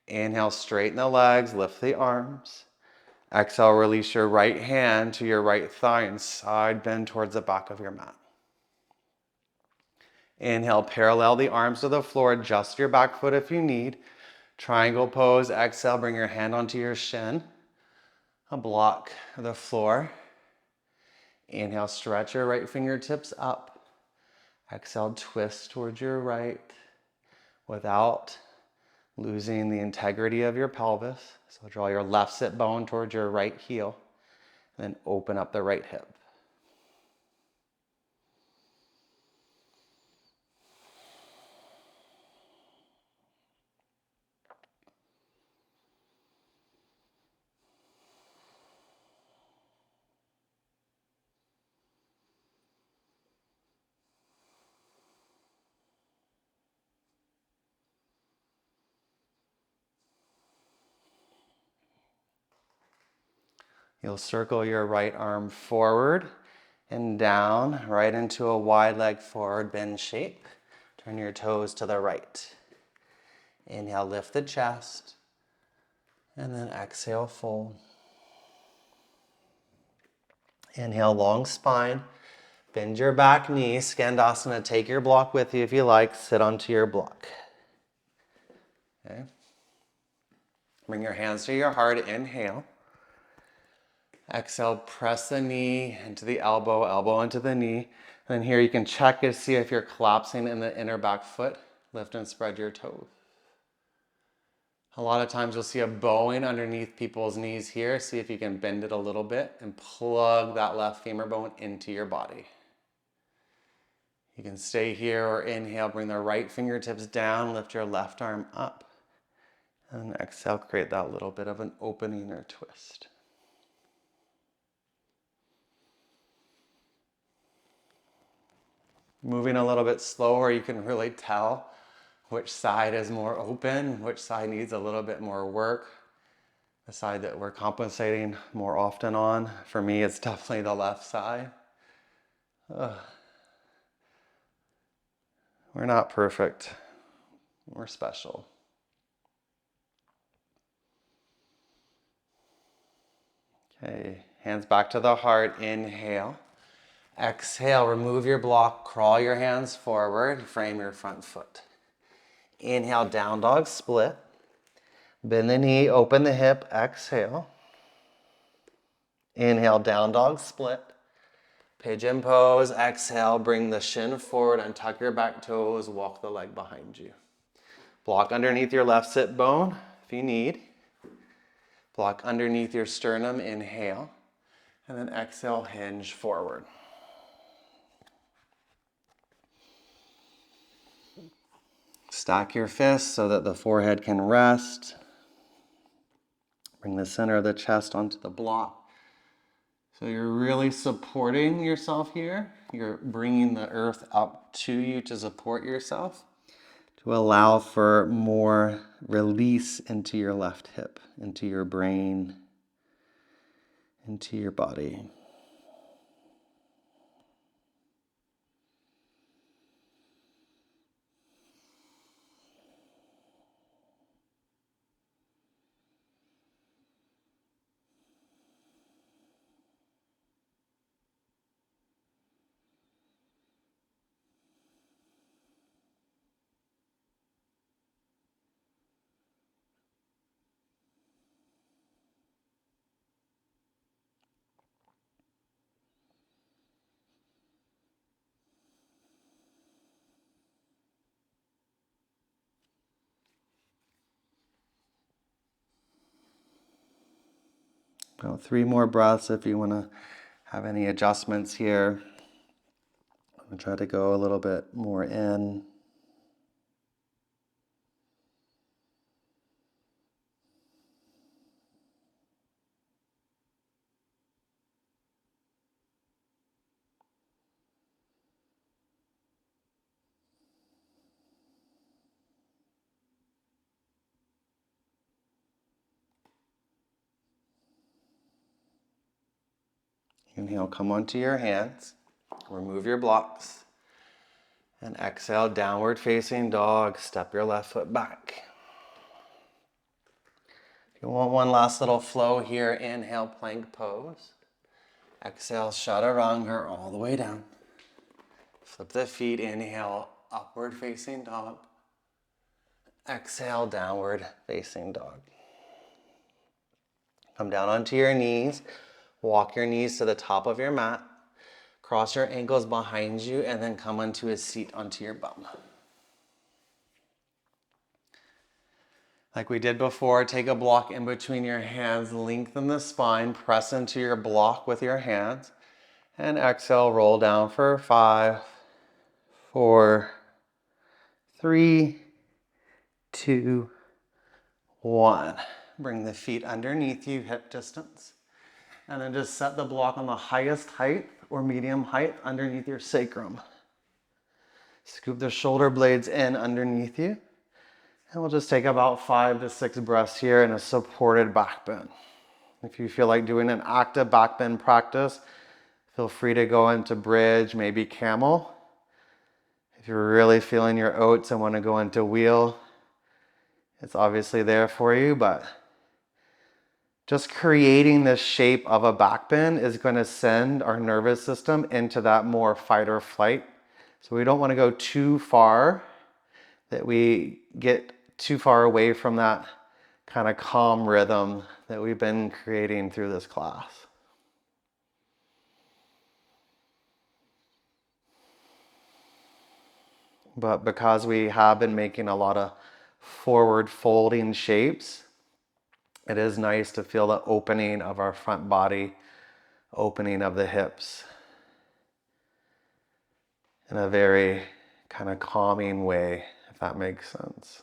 Inhale, straighten the legs, lift the arms. Exhale, release your right hand to your right thigh and side bend towards the back of your mat. Inhale, parallel the arms to the floor, adjust your back foot if you need. Triangle pose, exhale, bring your hand onto your shin. Block the floor. Inhale, stretch your right fingertips up. Exhale, twist towards your right without losing the integrity of your pelvis. So draw your left sit bone towards your right heel, and then open up the right hip. You'll circle your right arm forward and down, right into a wide leg forward bend shape. Turn your toes to the right. Inhale, lift the chest, and then exhale, fold. Inhale, long spine. Bend your back knee. Skandasana, take your block with you if you like. Sit onto your block. Okay. Bring your hands to your heart. Inhale. Exhale, press the knee into the elbow, elbow into the knee. And then here you can check to see if you're collapsing in the inner back foot. Lift and spread your toes. A lot of times you'll see a bowing underneath people's knees here. See if you can bend it a little bit and plug that left femur bone into your body. You can stay here or inhale, bring the right fingertips down, lift your left arm up. And exhale, create that little bit of an opening or twist. Moving a little bit slower, you can really tell which side is more open, which side needs a little bit more work. The side that we're compensating more often on. For me, it's definitely the left side. We're not perfect. We're special. Okay, hands back to the heart. Inhale. Exhale, remove your block. Crawl your hands forward. Frame your front foot. Inhale, down dog split. Bend the knee, open the hip. Exhale. Inhale, down dog split. Pigeon pose. Exhale, bring the shin forward and tuck your back toes. Walk the leg behind you. Block underneath your left sit bone if you need. Block underneath your sternum. Inhale. And then exhale, hinge forward. Stack your fists so that the forehead can rest. Bring the center of the chest onto the block. So you're really supporting yourself here. You're bringing the earth up to you to support yourself, to allow for more release into your left hip, into your brain, into your body. Well, 3 more breaths if you want to have any adjustments here. I'm going to try to go a little bit more in. Inhale, come onto your hands. Remove your blocks. And exhale, downward facing dog. Step your left foot back. If you want one last little flow here, inhale, plank pose. Exhale, chaturanga all the way down. Flip the feet, inhale, upward facing dog. Exhale, downward facing dog. Come down onto your knees. Walk your knees to the top of your mat. Cross your ankles behind you and then come onto a seat onto your bum. Like we did before, take a block in between your hands, lengthen the spine, press into your block with your hands, and exhale, roll down for 5, 4, 3, 2, 1. Bring the feet underneath you, hip distance. And then just set the block on the highest height or medium height underneath your sacrum. Scoop the shoulder blades in underneath you. And we'll just take about 5 to 6 breaths here in a supported back bend. If you feel like doing an active back bend practice, feel free to go into bridge, maybe camel. If you're really feeling your oats and want to go into wheel, it's obviously there for you, but Just creating this shape of a back bend is going to send our nervous system into that more fight or flight. So we don't want to go too far, that we get too far away from that kind of calm rhythm that we've been creating through this class. But because we have been making a lot of forward folding shapes, it is nice to feel the opening of our front body, opening of the hips in a very kind of calming way, if that makes sense.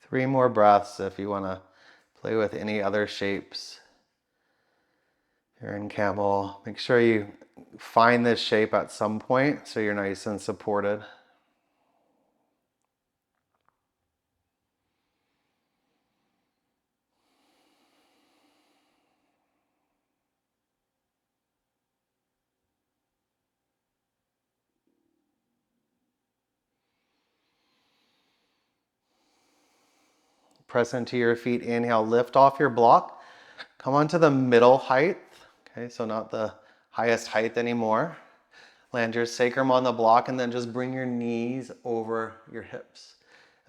Three more breaths if you want to play with any other shapes. If you're in camel, make sure you find this shape at some point so you're nice and supported. Press into your feet, inhale, lift off your block. Come onto the middle height, okay, so not the highest height anymore. Land your sacrum on the block and then just bring your knees over your hips.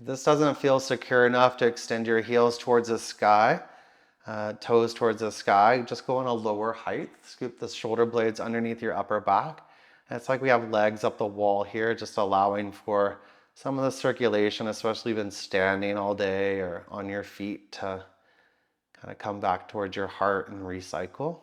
If this doesn't feel secure enough to extend your heels towards the sky, toes towards the sky, just go on a lower height. Scoop the shoulder blades underneath your upper back. And it's like we have legs up the wall here, just allowing for some of the circulation, especially if you've been standing all day or on your feet, to kind of come back towards your heart and recycle.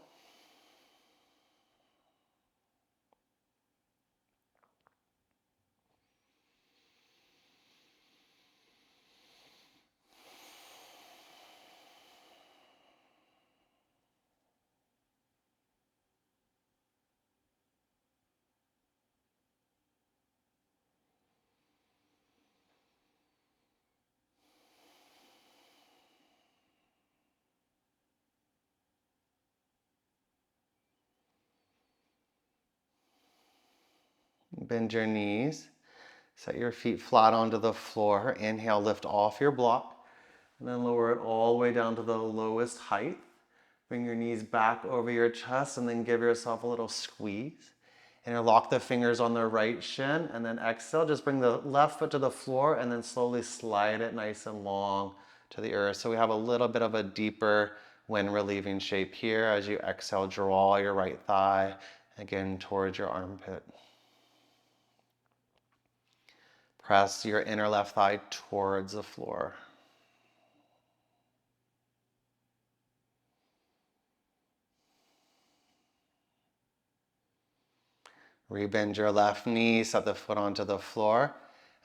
Bend your knees. Set your feet flat onto the floor. Inhale, lift off your block. And then lower it all the way down to the lowest height. Bring your knees back over your chest and then give yourself a little squeeze. Interlock the fingers on the right shin and then exhale. Just bring the left foot to the floor and then slowly slide it nice and long to the earth. So we have a little bit of a deeper wind relieving shape here. As you exhale, draw your right thigh again towards your armpit. Press your inner left thigh towards the floor. Rebend your left knee, set the foot onto the floor,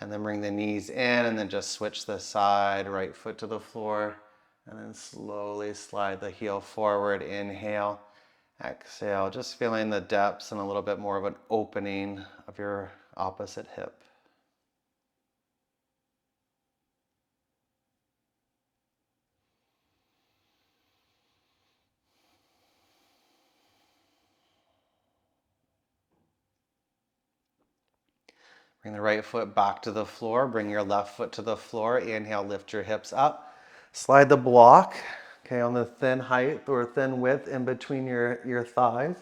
and then bring the knees in, and then just switch the side, right foot to the floor, and then slowly slide the heel forward. Inhale, exhale, just feeling the depths and a little bit more of an opening of your opposite hip. Bring the right foot back to the floor. Bring your left foot to the floor. Inhale, lift your hips up. Slide the block, okay, on the thin height or thin width in between your thighs.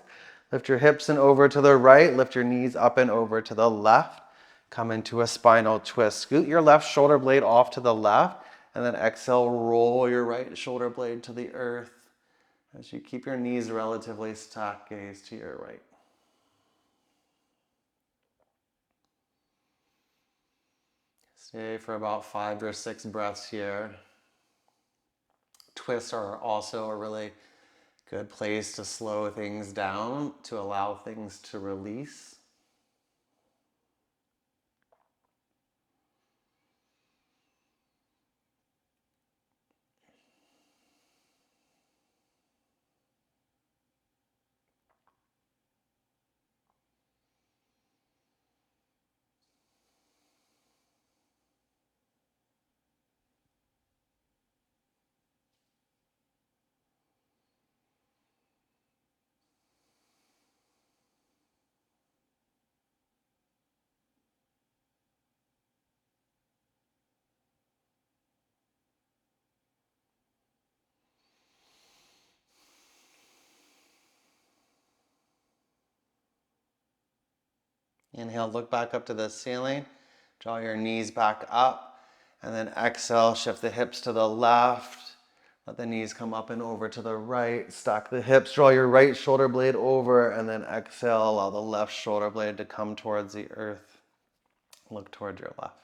Lift your hips and over to the right. Lift your knees up and over to the left. Come into a spinal twist. Scoot your left shoulder blade off to the left. And then exhale, roll your right shoulder blade to the earth. As you keep your knees relatively stacked, gaze to your right. Stay for about 5 or 6 breaths here. Twists are also a really good place to slow things down, to allow things to release. Inhale, look back up to the ceiling. Draw your knees back up. And then exhale, shift the hips to the left. Let the knees come up and over to the right. Stack the hips, draw your right shoulder blade over, and then exhale, allow the left shoulder blade to come towards the earth. Look towards your left.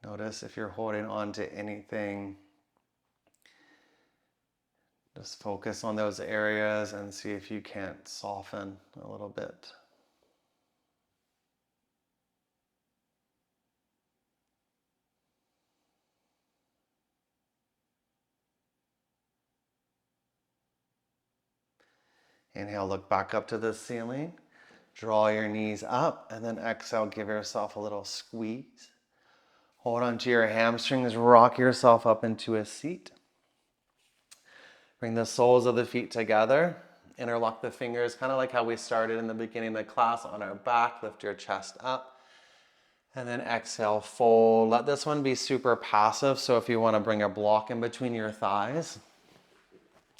Notice if you're holding on to anything. Just focus on those areas and see if you can't soften a little bit. Inhale, look back up to the ceiling. Draw your knees up, and then exhale, give yourself a little squeeze. Hold on to your hamstrings, rock yourself up into a seat. Bring the soles of the feet together. Interlock the fingers, kind of like how we started in the beginning of the class, on our back. Lift your chest up. And then exhale, fold. Let this one be super passive. So if you want to bring a block in between your thighs,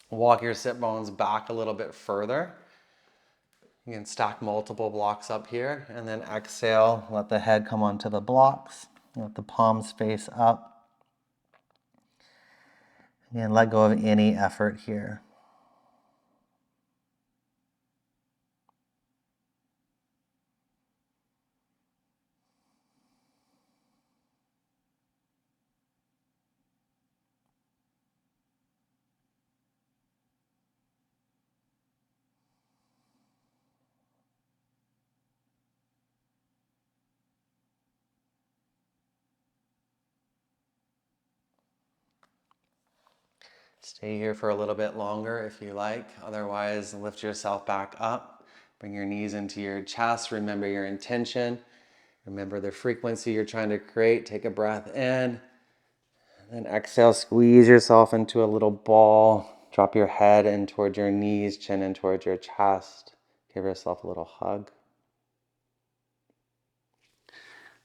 walk your sit bones back a little bit further. You can stack multiple blocks up here. And then exhale, let the head come onto the blocks. Let the palms face up. And let go of any effort here. Stay here for a little bit longer if you like. Otherwise, lift yourself back up. Bring your knees into your chest. Remember your intention. Remember the frequency you're trying to create. Take a breath in. And then exhale, squeeze yourself into a little ball. Drop your head in towards your knees, chin in towards your chest. Give yourself a little hug.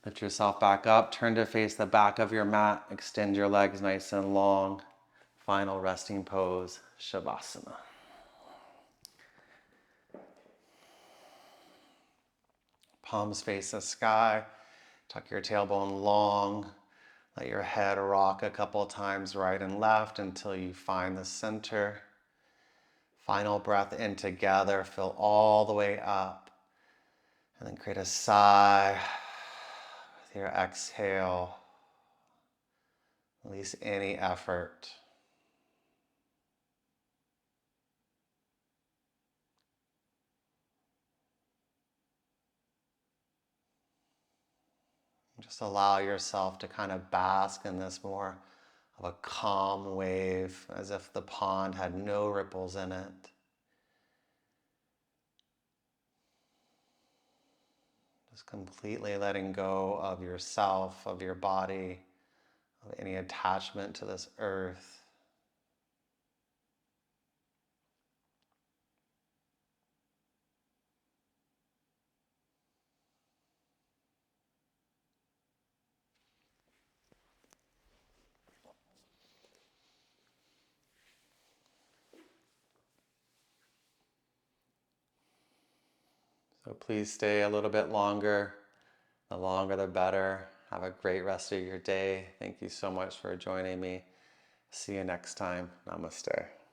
Lift yourself back up. Turn to face the back of your mat. Extend your legs nice and long. Final resting pose, shavasana. Palms face the sky. Tuck your tailbone long. Let your head rock a couple times right and left until you find the center. Final breath in together. Fill all the way up. And then create a sigh with your exhale. Release any effort. Just allow yourself to kind of bask in this more of a calm wave, as if the pond had no ripples in it. Just completely letting go of yourself, of your body, of any attachment to this earth. So please stay a little bit longer. The longer the better. Have a great rest of your day. Thank you so much for joining me. See you next time. Namaste.